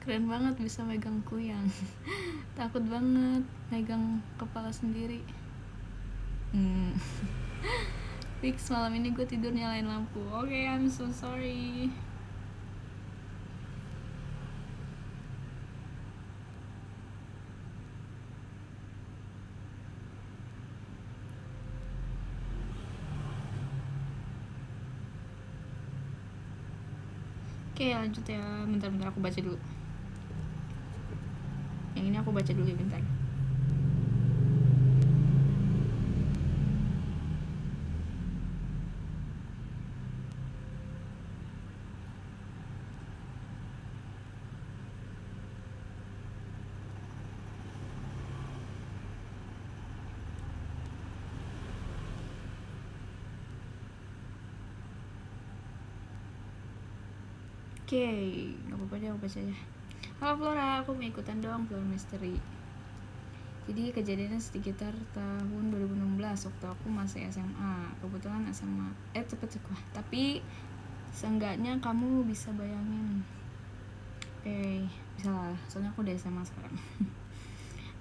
Keren banget bisa megang kuyang. Takut banget megang kepala sendiri. Fix malam ini gue tidur nyalain lampu. Oke, I'm so sorry. Oke lanjut ya, bentar aku baca dulu. Yang ini aku baca dulu ya, bentar. Oke, gak apa-apa deh, aku baca aja. Halo Flora, aku mau ikutan dong Flora Mystery. Jadi kejadiannya sekitar tahun 2016 waktu aku masih SMA. Kebetulan SMA cepet tapi seenggaknya kamu bisa bayangin. Oke, bisa lah, soalnya aku udah SMA sekarang.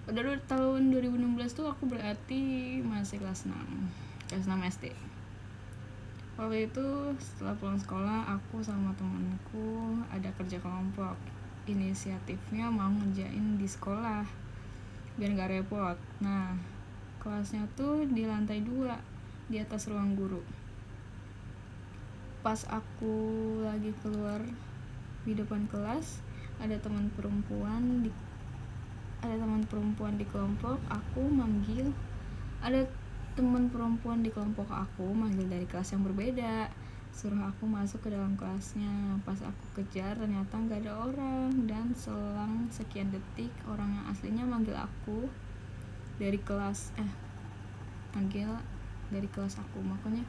Pada tahun 2016 tuh aku berarti masih kelas 6 SD. Waktu itu setelah pulang sekolah, aku sama temanku ada kerja kelompok. Inisiatifnya mau ngerjain di sekolah biar gak repot. Nah, kelasnya tuh di lantai 2 di atas ruang guru. Pas aku lagi keluar di depan kelas, ada teman perempuan ada teman perempuan di kelompok aku manggil ada teman perempuan di kelompok aku manggil dari kelas yang berbeda, suruh aku masuk ke dalam kelasnya. Pas aku kejar ternyata nggak ada orang, dan selang sekian detik orang yang aslinya manggil aku dari kelas manggil dari kelas aku. Makanya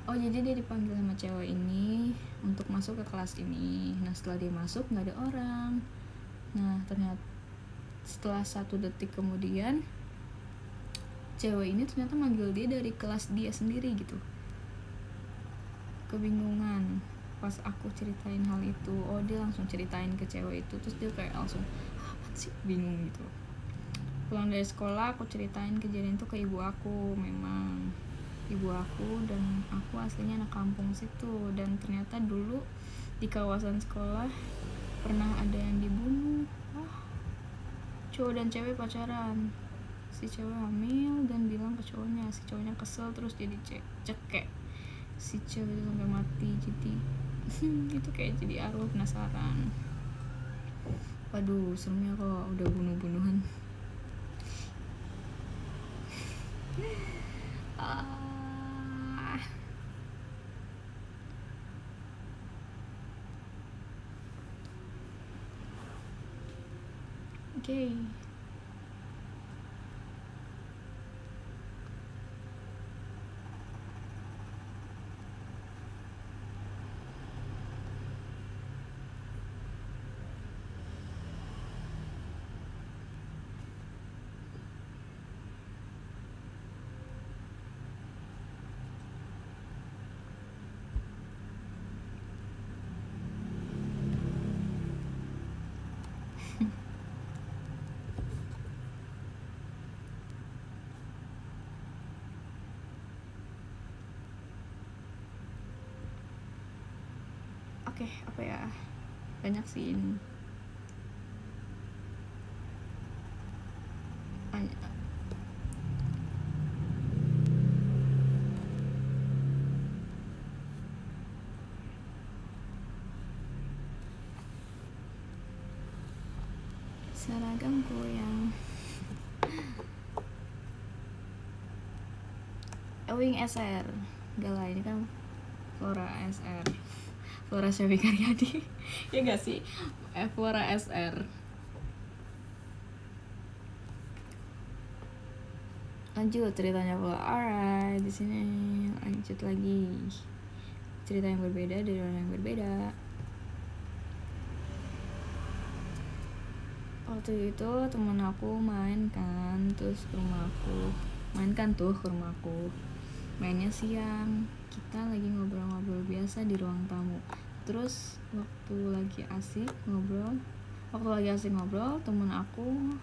oh jadi dia dipanggil sama cewek ini untuk masuk ke kelas ini. Nah setelah dia masuk nggak ada orang. Nah ternyata setelah 1 detik kemudian cewek ini ternyata manggil dia dari kelas dia sendiri gitu. Kebingungan pas aku ceritain hal itu. Oh dia langsung ceritain ke cewek itu, terus dia kayak langsung apa sih, bingung gitu. Pulang dari sekolah aku ceritain kejadian itu ke ibu aku. Memang ibu aku dan aku aslinya anak kampung situ, dan ternyata dulu di kawasan sekolah pernah ada yang dibunuh. Cowok dan cewek pacaran, si cewek hamil dan bilang ke cowoknya, si cowoknya kesel terus jadi cekek si cewek itu sampai mati. Jadi itu kayak jadi arwah penasaran. Waduh seremnya kalau udah bunuh-bunuhan. Oke. Oke, apa ya? Banyak sih ini. Banyak. Seragamku yang Ewing SR Gala ini kan Flora SR, Flora Syafi Karyadi. Ya gak sih? Flora SR. Lanjut ceritanya pula. Alright, di sini lanjut lagi. Cerita yang berbeda dari orang yang berbeda. Waktu itu temen aku main kan, terus ke rumahku. Mainnya siang. Kita lagi ngobrol-ngobrol biasa di ruang tamu. Terus waktu lagi asik ngobrol, temen aku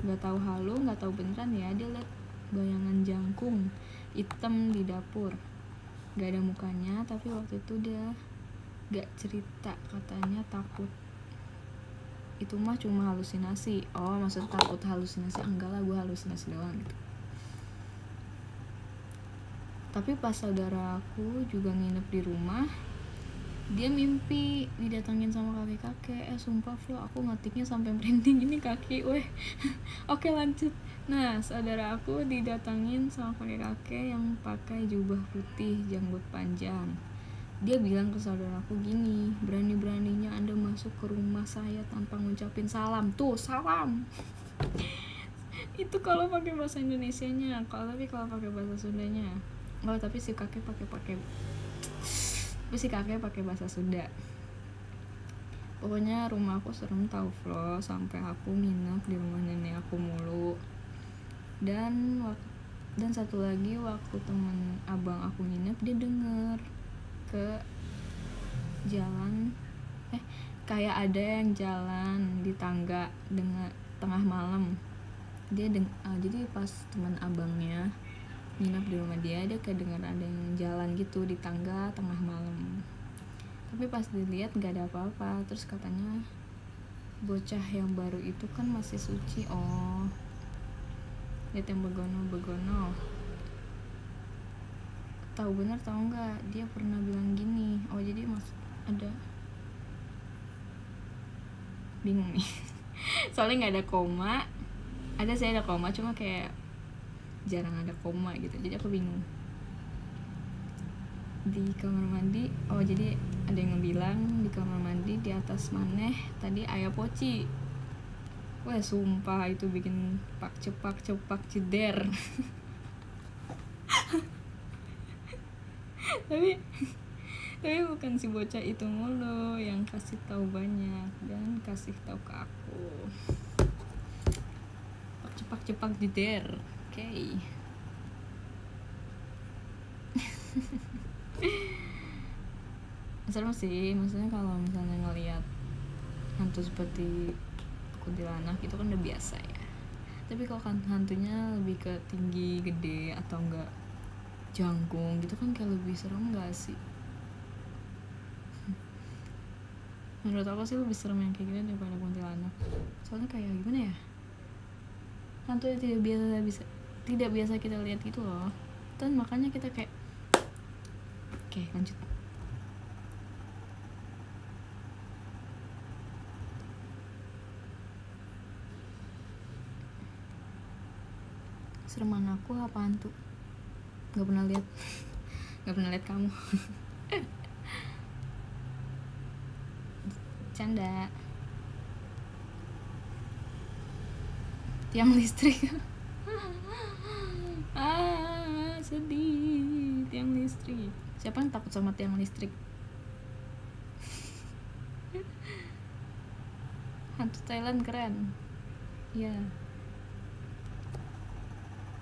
nggak tahu halu, nggak tahu beneran ya, dia liat bayangan jangkung hitam di dapur. Gak ada mukanya, tapi waktu itu dia gak cerita, katanya takut itu mah cuma halusinasi. Oh maksud takut halusinasi, enggak lah, gue halusinasi doang gitu. Tapi pas saudara aku juga nginep di rumah, dia mimpi didatangin sama kakek-kakek. Sumpah Flo, aku ngetiknya sampai merinding ini kaki weh. Oke lanjut. Nah saudara aku didatangin sama kakek-kakek yang pakai jubah putih, janggut panjang. Dia bilang ke saudaraku gini, berani-beraninya Anda masuk ke rumah saya tanpa ngucapin salam. Tuh, salam. Itu kalau pakai bahasa Indonesianya. Tapi kalau pakai bahasa Sundanya. Oh, tapi si kakek pakai bahasa Sunda. Pokoknya rumah aku serem tau Flo, sampai aku nginep di rumah nenek aku mulu. Dan satu lagi waktu temen abang aku nginep, dia denger ke jalan kayak ada yang jalan di tangga dengan tengah malam. Jadi pas teman abangnya nginap di rumah dia kayak dengar ada yang jalan gitu di tangga tengah malam. Tapi pas dilihat nggak ada apa-apa. Terus katanya bocah yang baru itu kan masih suci. Oh, lihat yang begono. Tahu bener tahu nggak, dia pernah bilang gini. Oh jadi ada bingung nih soalnya nggak ada koma, Ada sih, ada koma, cuma kayak jarang ada koma gitu, jadi aku bingung. Di kamar mandi, oh jadi ada yang bilang di kamar mandi di atas maneh tadi ayah poci. Wah sumpah itu bikin cepak jeder. tapi bukan si bocah itu mulu yang kasih tahu banyak dan kasih tahu ke aku. Cepak jeder. Oke. Serem sih, maksudnya kalau misalnya ngelihat hantu seperti kuntilanak itu kan udah biasa ya. Tapi kalau kan hantunya lebih ke tinggi, gede, atau enggak jangkung gitu kan kayak lebih serem gak sih? Menurut aku sih lebih serem yang kayak gini daripada kuntilanak. Soalnya kayak gimana ya? Hantu yang tidak biasa kita lihat gitu loh. Dan makanya kita kayak oke, lanjut. Sereman aku apa hantu? Gak pernah lihat. Gak pernah lihat kamu. Canda. Tiang listrik. Sedih. Tiang listrik. Siapa yang takut sama tiang listrik? Hantu Thailand keren. Iya.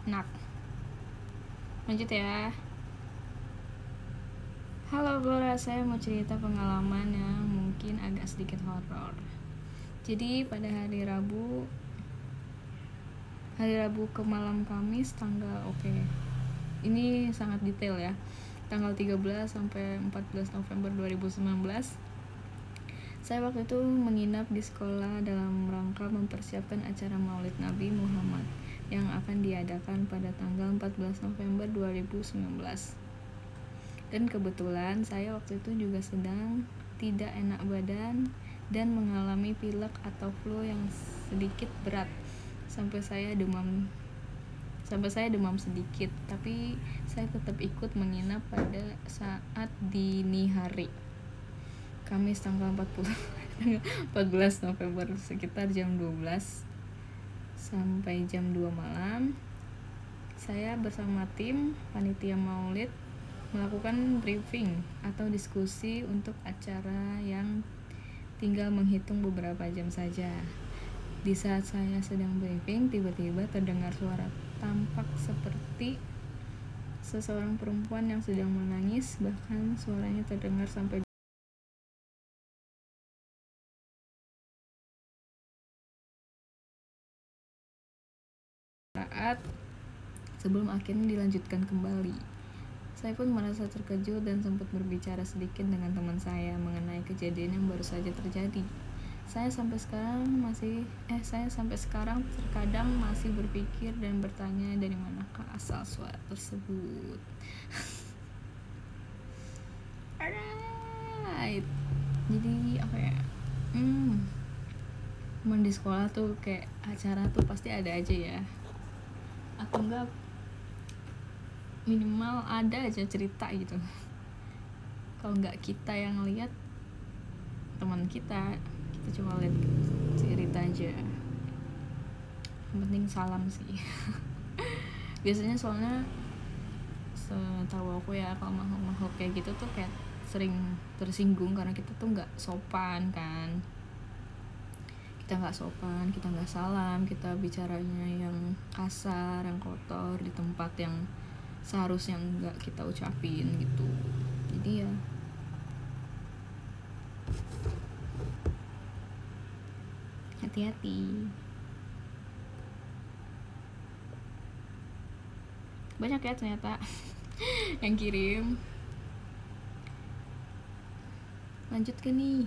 Nak. Lanjut ya. Halo Blora, saya mau cerita pengalaman yang mungkin agak sedikit horor. Jadi pada hari Rabu ke malam Kamis tanggal ini sangat detail ya. Tanggal 13 sampai 14 November 2019. Saya waktu itu menginap di sekolah dalam rangka mempersiapkan acara Maulid Nabi Muhammad yang akan diadakan pada tanggal 14 November 2019. Dan kebetulan saya waktu itu juga sedang tidak enak badan dan mengalami pilek atau flu yang sedikit berat sampai saya demam sedikit, tapi saya tetap ikut menginap pada saat dini hari Kamis tanggal 14 November sekitar jam 12 sampai jam 2 malam. Saya bersama tim panitia Maulid melakukan briefing atau diskusi untuk acara yang tinggal menghitung beberapa jam saja. Di saat saya sedang briefing, tiba-tiba terdengar suara tampak seperti seseorang perempuan yang sedang menangis, bahkan suaranya terdengar sampai saat sebelum akhirnya dilanjutkan kembali. Saya pun merasa terkejut dan sempat berbicara sedikit dengan teman saya mengenai kejadian yang baru saja terjadi. Saya sampai sekarang terkadang masih berpikir dan bertanya dari manakah asal suara tersebut. Alright. Jadi apa ya? Cuman di sekolah tuh kayak acara tuh pasti ada aja ya. Atau enggak minimal ada aja cerita gitu. Kalau nggak kita yang lihat, teman kita cuma lihat cerita aja. Yang penting salam sih. Biasanya soalnya setahu aku ya, kalau makhluk kayak gitu tuh kayak sering tersinggung karena kita tuh nggak sopan kan. Kita nggak sopan, kita nggak salam, kita bicaranya yang kasar, yang kotor di tempat yang seharusnya nggak kita ucapin gitu. Jadi ya hati-hati. Banyak ya ternyata yang kirim. Lanjut ke nih.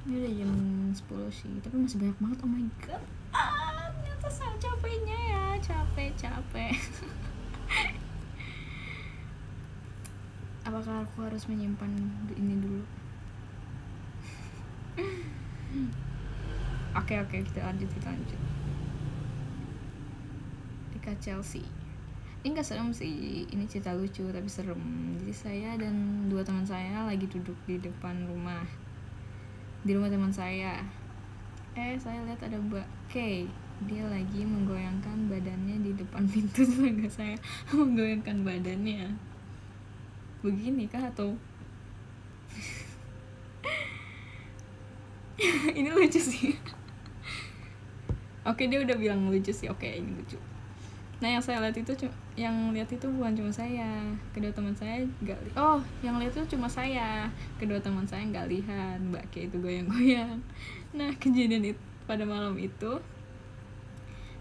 Ini udah jam 10 sih, tapi masih banyak banget. Oh my god, ternyata saya capeknya ya, capek Apakah aku harus menyimpan ini dulu? Oke, kita lanjut. Liga Chelsea. Ini gak serem sih, ini cerita lucu tapi serem. Jadi saya dan 2 teman saya lagi duduk di depan rumah, di rumah teman saya. Saya lihat ada Mbak K. Dia lagi menggoyangkan badannya di depan pintu tetangga saya. Menggoyangkan badannya begini kah atau ini lucu sih. Oke, dia udah bilang lucu sih. Oke, ini lucu. Nah, yang saya lihat itu bukan cuma saya, kedua teman saya yang lihat itu cuma saya, kedua teman saya nggak lihat Mbak K itu goyang-goyang. Nah, kejadian itu pada malam itu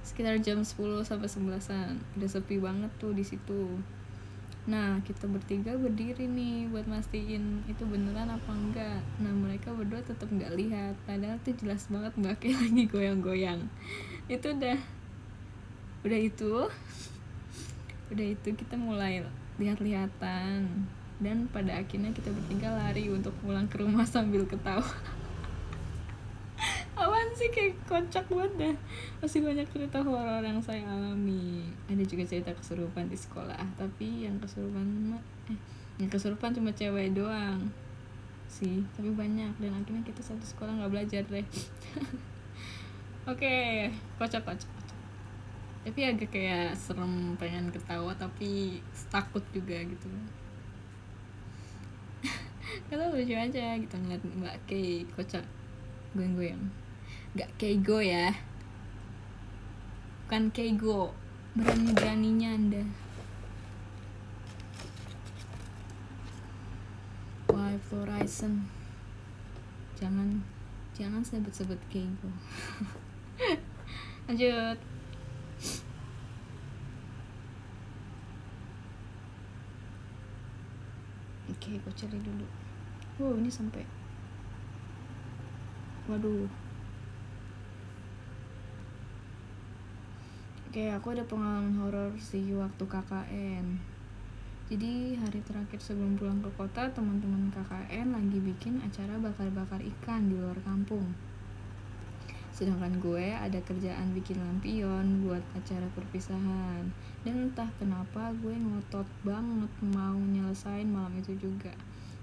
sekitar jam 10 sampai 11-an, udah sepi banget tuh di situ. Nah, kita bertiga berdiri nih buat mastiin itu beneran apa enggak. Nah, mereka berdua tetap nggak lihat, padahal tuh jelas banget Mbak K lagi goyang-goyang. Itu udah itu kita mulai lihat-lihatan, dan pada akhirnya kita bertiga lari untuk pulang ke rumah sambil ketawa. Apaan sih, kayak kocak banget dah. Masih banyak cerita horor yang saya alami. Ada juga cerita kesurupan di sekolah, tapi yang kesurupan cuma cewek doang sih, tapi banyak, dan akhirnya kita satu sekolah nggak belajar deh. Oke, kocak, tapi agak kayak serem, pengen ketawa tapi takut juga gitu. Kalau lucu aja gitu ngeliat Mbak Kay kocak goyang-goyang. Gak keigo ya, bukan keigo, berani-beraninya Anda. Wild Horizon, jangan sebut-sebut keigo. Lanjut. Oke, aku cari dulu. Wow, ini sampai. Waduh. Oke, aku ada pengalaman horor sih waktu KKN. Jadi hari terakhir sebelum pulang ke kota, teman-teman KKN lagi bikin acara bakar-bakar ikan di luar kampung. Sedangkan gue ada kerjaan bikin lampion buat acara perpisahan. Dan entah kenapa gue ngotot banget mau nyelesain malam itu juga.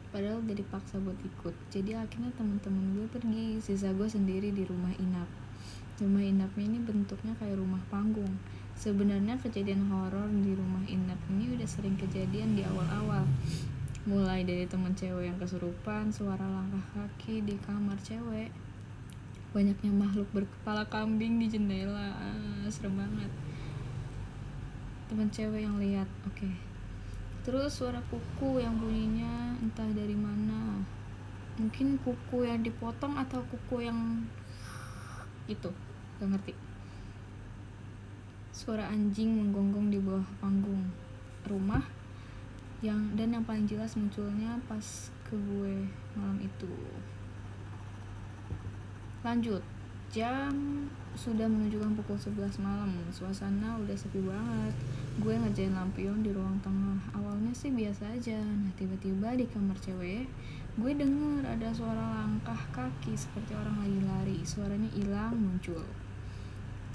Padahal udah dipaksa buat ikut. Jadi akhirnya teman-teman gue pergi, sisa gue sendiri di rumah inap. Rumah inapnya ini bentuknya kayak rumah panggung. Sebenarnya kejadian horor di rumah inap ini udah sering kejadian di awal-awal. Mulai dari teman cewek yang kesurupan, suara langkah kaki di kamar cewek, banyaknya makhluk berkepala kambing di jendela. Serem banget. Teman cewek yang lihat, oke. Terus suara kuku yang bunyinya entah dari mana. Mungkin kuku yang dipotong atau kuku yang itu, gak ngerti. Suara anjing menggonggong di bawah panggung rumah, yang paling jelas munculnya pas ke gue malam itu. Lanjut, jam sudah menunjukkan pukul 11 malam. Suasana udah sepi banget. Gue ngerjain lampion di ruang tengah. Awalnya sih biasa aja. Nah, tiba-tiba di kamar cewek gue denger ada suara langkah kaki seperti orang lagi lari. Suaranya hilang, muncul.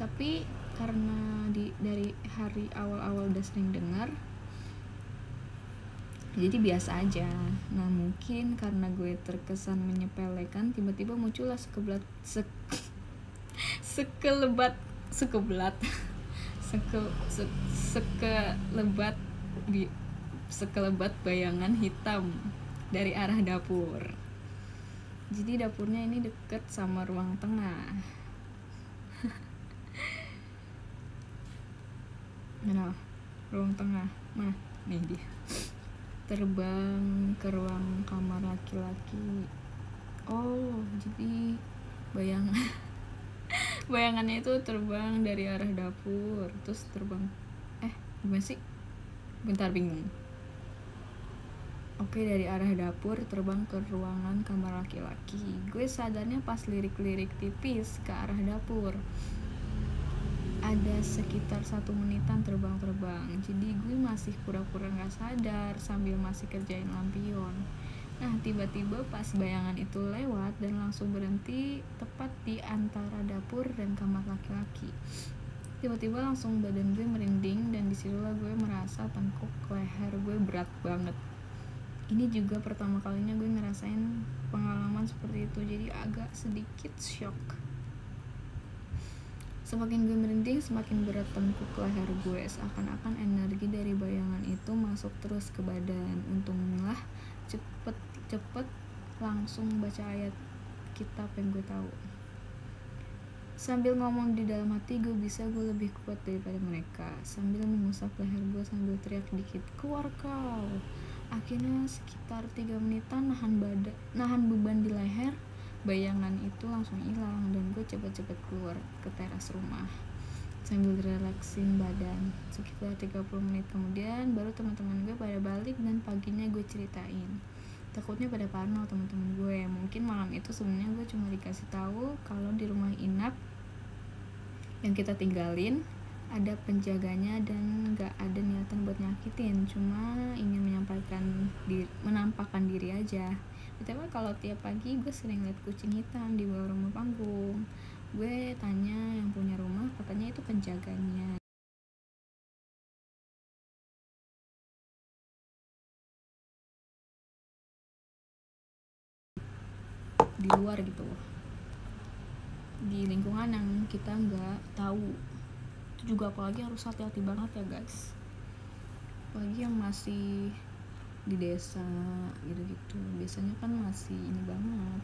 Tapi karena dari hari awal-awal udah sering dengar, jadi biasa aja. Nah, mungkin karena gue terkesan menyepelekan, tiba-tiba muncullah sekelebat bayangan hitam dari arah dapur. Jadi dapurnya ini deket sama ruang tengah. Mana? Ruang tengah. Mana? Nih dia. Terbang ke ruang kamar laki-laki. Oh, jadi bayangannya itu terbang dari arah dapur, terus terbang. Gimana sih? Bentar, bingung. Oke, dari arah dapur terbang ke ruangan kamar laki-laki. Gue sadarnya pas lirik-lirik tipis ke arah dapur. ada sekitar 1 menitan terbang. Jadi gue masih pura-pura gak sadar sambil masih kerjain lampion. Nah tiba-tiba pas bayangan itu lewat dan langsung berhenti tepat di antara dapur dan kamar laki-laki. Tiba-tiba langsung badan gue merinding dan disitulah gue merasa tengkuk leher gue berat banget. Ini juga pertama kalinya gue ngerasain pengalaman seperti itu, jadi agak sedikit shock. Semakin gue merinding, semakin berat tengkuk leher gue. Seakan-akan energi dari bayangan itu masuk terus ke badan. Untunglah cepet langsung baca ayat kitab yang gue tahu. Sambil ngomong di dalam hati, gue lebih kuat daripada mereka. Sambil mengusap leher gue sambil teriak dikit, keluar kau. Akhirnya sekitar 3 menitan nahan beban di leher. Bayangan itu langsung hilang dan gue cepet-cepet keluar ke teras rumah sambil relaksin badan. Sekitar 30 menit kemudian baru teman-teman gue pada balik dan paginya gue ceritain. Takutnya pada parno teman-teman gue. Mungkin malam itu sebenarnya gue cuma dikasih tahu kalau di rumah inap yang kita tinggalin ada penjaganya dan gak ada niatan buat nyakitin, cuma ingin menampakkan diri aja. Tapi kalau tiap pagi gue sering liat kucing hitam di bawah rumah panggung. Gue tanya yang punya rumah, katanya itu penjaganya. Di luar gitu, di lingkungan yang kita nggak tahu. Itu juga apalagi harus hati-hati banget ya guys, apalagi yang masih di desa gitu-gitu, biasanya kan masih ini banget.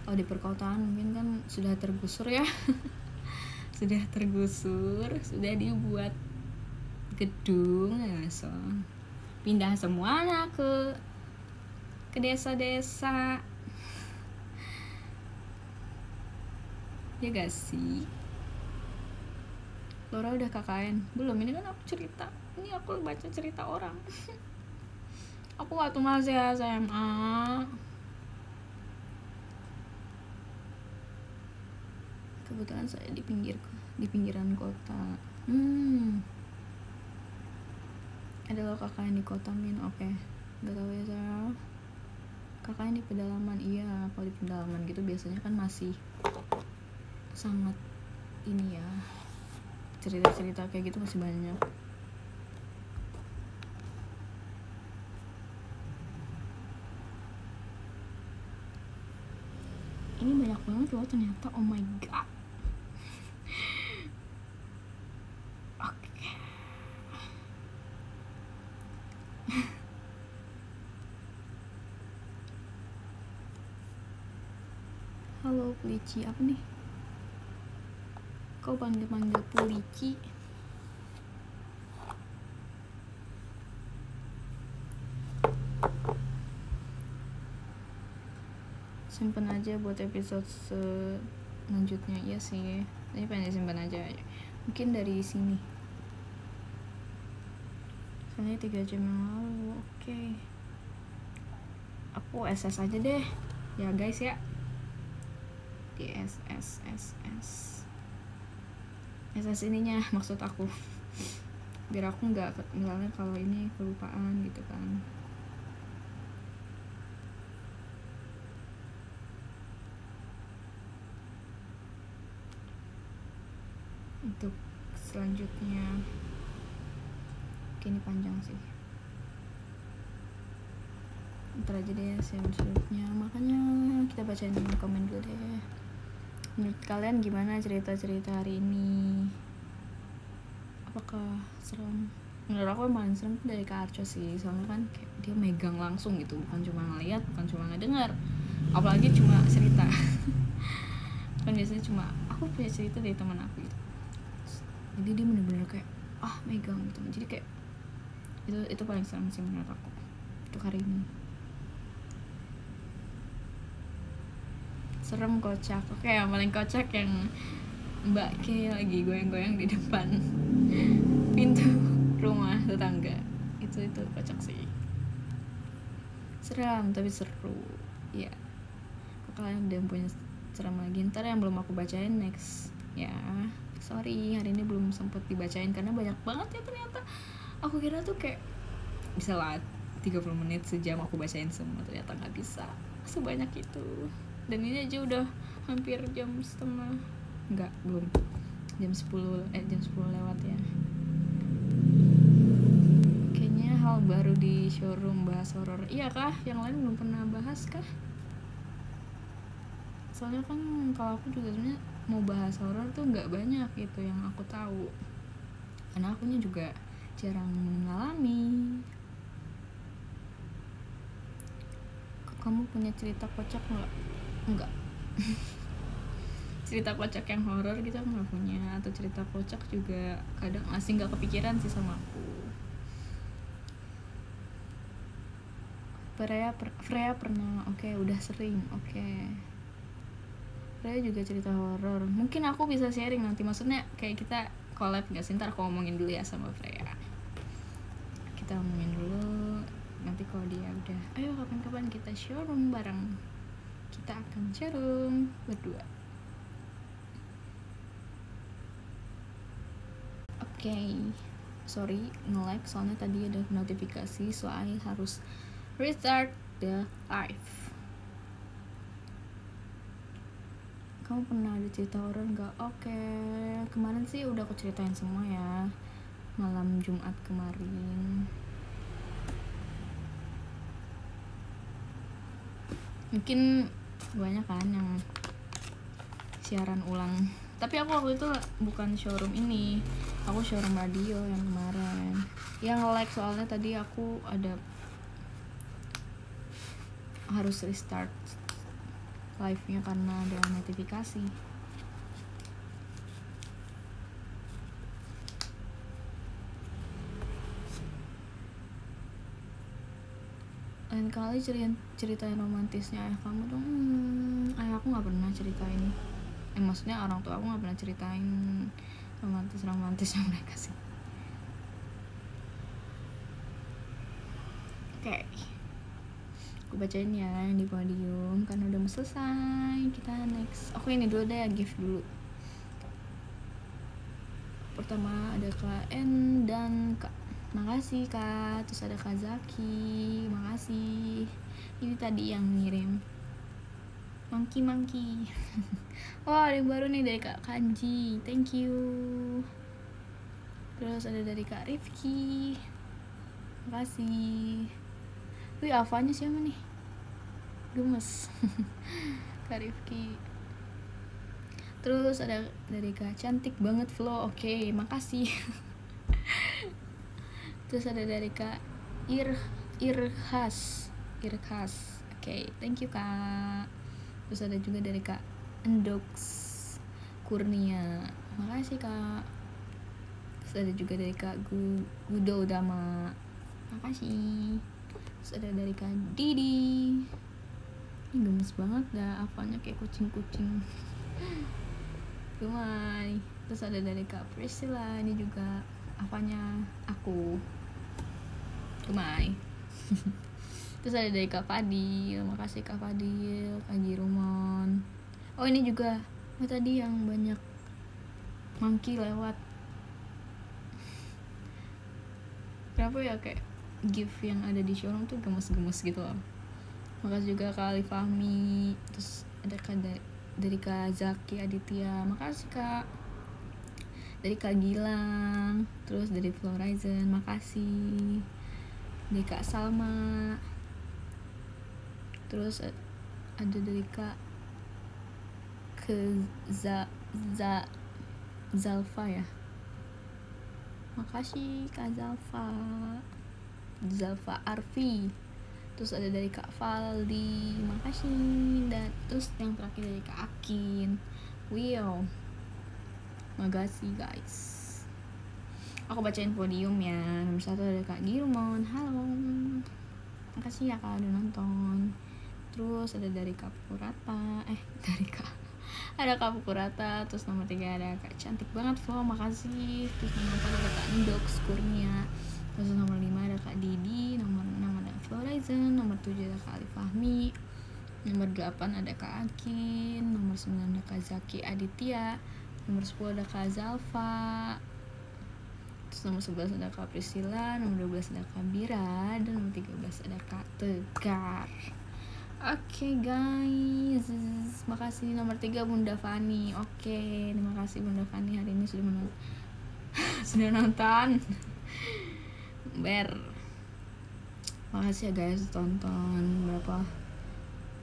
Kalau di perkotaan mungkin kan sudah tergusur ya sudah dibuat gedung ya, so pindah semuanya ke desa-desa ya gak sih. Laura udah KKN belum? Ini kan aku cerita, ini aku baca cerita orang aku waktu masih SMA. Kebetulan saya di pinggiran kota. Ada lo KKN di kota Min? Oke. Gak tahu ya saya. KKN di pedalaman, iya. Kalau di pedalaman gitu biasanya kan masih sangat ini ya, cerita-cerita kayak gitu masih banyak. Ini banyak banget loh ternyata, oh my god. Oke. Halo Pulici, apa nih? Kau panggil Pulici? Simpen aja buat episode selanjutnya. Iya sih, ini pengen disimpan aja. Mungkin dari sini, soalnya 3 jam yang lalu. Oke. Aku SS aja deh ya guys ya, di SS ininya maksud aku, biar aku nggak misalnya kalau ini kelupaan gitu kan. Untuk selanjutnya ini panjang sih, ntar aja deh selanjutnya. Makanya kita bacain komen dulu deh. Menurut kalian gimana cerita-cerita hari ini? Apakah serem? Menurut aku yang paling serem dari Kak Arco sih, soalnya kan kayak dia megang langsung gitu, bukan cuma ngeliat, bukan cuma ngedengar, apalagi cuma cerita kan biasanya cuma aku punya cerita dari teman aku gitu, jadi dia bener-bener kayak megang gitu. Jadi kayak itu paling serem sih menurut aku untuk hari ini. Serem, kocak. Oke, yang paling kocak yang Mbak K lagi goyang-goyang di depan pintu rumah tetangga. Itu kocak sih. Seram tapi seru. Ya. Kalian udah punya ceramah lagi. Ntar yang belum aku bacain next ya, sorry hari ini belum sempet dibacain karena banyak banget ya ternyata. Aku kira tuh kayak bisa lah 30 menit sejam aku bacain semua, ternyata nggak bisa sebanyak itu. Dan ini aja udah hampir jam setengah, enggak, belum, jam 10 lewat ya. Kayaknya hal baru di showroom bahas horor. Iya kah? Yang lain belum pernah bahas kah? Soalnya kan kalau aku juga sebenarnya mau bahas horor tuh nggak banyak gitu yang aku tahu, karena akunya juga jarang mengalami. Kamu punya cerita kocak nggak? Enggak. Cerita kocak yang horor gitu aku nggak punya, atau cerita kocak juga kadang masih nggak kepikiran sih sama aku. Freya pernah, oke, udah sering, oke. Freya juga cerita horor. Mungkin aku bisa sharing nanti, maksudnya kayak kita collab nggak sih? Ntar aku ngomongin dulu ya sama Freya. Kita ngomongin dulu. Nanti kalau dia udah, ayo kapan-kapan kita showroom bareng. Kita akan showroom berdua. Oke. Sorry nge-lag soalnya tadi ada notifikasi, soalnya harus restart the live. Kamu pernah ada cerita horor nggak? Oke, kemarin sih udah aku ceritain semua ya, malam Jumat kemarin. Mungkin banyak kan yang siaran ulang, tapi aku waktu itu bukan showroom ini, aku showroom radio yang kemarin yang like, soalnya tadi aku ada harus restart live-nya karena ada notifikasi. Lain kali ceritain romantisnya ayah kamu dong. Ayah aku nggak pernah ceritain, maksudnya orang tua aku nggak pernah ceritain romantisnya mereka sih. Oke. Aku bacain ya yang di podium karena udah mau selesai. Kita next. Aku ini dulu deh, gift dulu. Pertama ada Kak N dan Kak, makasih Kak. Terus ada Kak Zaki, makasih. Ini tadi yang ngirim monkey. Wah, ada yang baru nih dari Kak Kanji, thank you. Terus ada dari Kak Rifki, makasih. Wih, Avanya siapa nih? Gemes. Kak Rifki. Terus ada dari Kak Cantik banget Flo, oke, makasih. Terus ada dari Kak Irhas, oke, thank you Kak. Terus ada juga dari Kak Endox Kurnia, makasih Kak. Terus ada juga dari Kak Gudo Dama, makasih. Terus ada dari Kak Didi, ini gemes banget dah, apanya kayak kucing gemai. Terus ada dari Kak Priscilla, ini juga apanya aku gemai. Terus ada dari Kak Fadil, makasih Kak Fadil. Kak Girumon, oh ini juga, oh tadi yang banyak monkey lewat, kenapa ya kayak gift yang ada di showroom tuh gemes-gemes gitu loh. Makasih juga Kak Ali Fahmi. Terus ada dari Kak Zaki Aditya, makasih Kak. Dari Kak Gilang. Terus dari Florizen, makasih. Dari Kak Salma. Terus ada dari Kak Zalfa ya, makasih Kak Zalfa Arfi. Terus ada dari Kak Valdi, makasih. Dan terus yang terakhir dari Kak Akin. Wow, makasih guys. Aku bacain podium ya. Nomor 1 ada Kak Gilmon, halo, makasih ya Kak udah nonton. Terus ada dari Kak Purata, ada Kak Purata. Terus nomor 3 ada Kak Cantik banget Flo, makasih. Terus nomor 4 ada Kak Indox Kurnia. Terus nomor 5 ada Kak Didi. Nomor 6 ada Florizen. Nomor 7 ada Kak Ali Fahmi. Nomor 8 ada Kak Akin, nomor 9 ada Kak Zaki Aditya, nomor 10 ada Kak Zalfa, terus nomor 11 ada Kak Priscilla, nomor 12 ada Kak Bira, dan nomor 13 ada Kak Tegar. Oke guys, makasih. Nomor 3 Bunda Fani. Oke, terima kasih Bunda Fani hari ini sudah menonton. Sudah nonton. Makasih ya guys, tonton berapa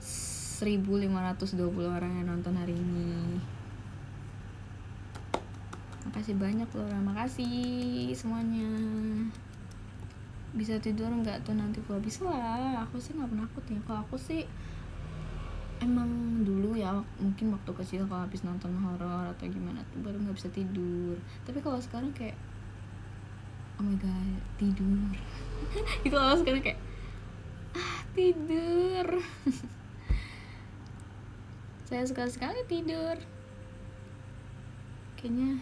1520 orang yang nonton hari ini. Makasih banyak loh, makasih semuanya. Bisa tidur nggak tuh nanti? Kalau bisa lah, aku sih nggak penakut ya. Kalau aku sih emang dulu ya, mungkin waktu kecil kalau habis nonton horor atau gimana tuh baru nggak bisa tidur. Tapi kalau sekarang kayak oh my god, tidur. Itu kalau sekarang kayak tidur. Saya suka sekali tidur. Kayaknya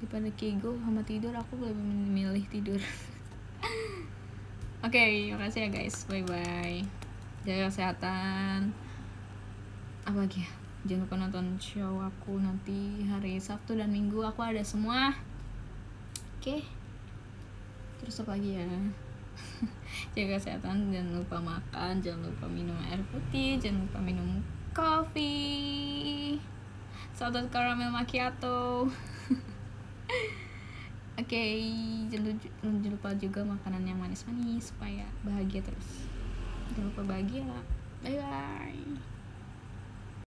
daripada kego sama tidur, aku lebih memilih tidur. Oke, makasih ya guys. Bye bye. Jaga kesehatan. Apa lagi ya? Jangan lupa nonton show aku nanti hari Sabtu dan Minggu. Aku ada semua. Oke. Terus apa lagi ya? Jaga kesehatan, jangan lupa makan, jangan lupa minum air putih, jangan lupa minum kopi. Salted caramel macchiato. Oke, jangan lupa juga makanan yang manis-manis supaya bahagia terus. Jangan lupa bahagia. Bye bye.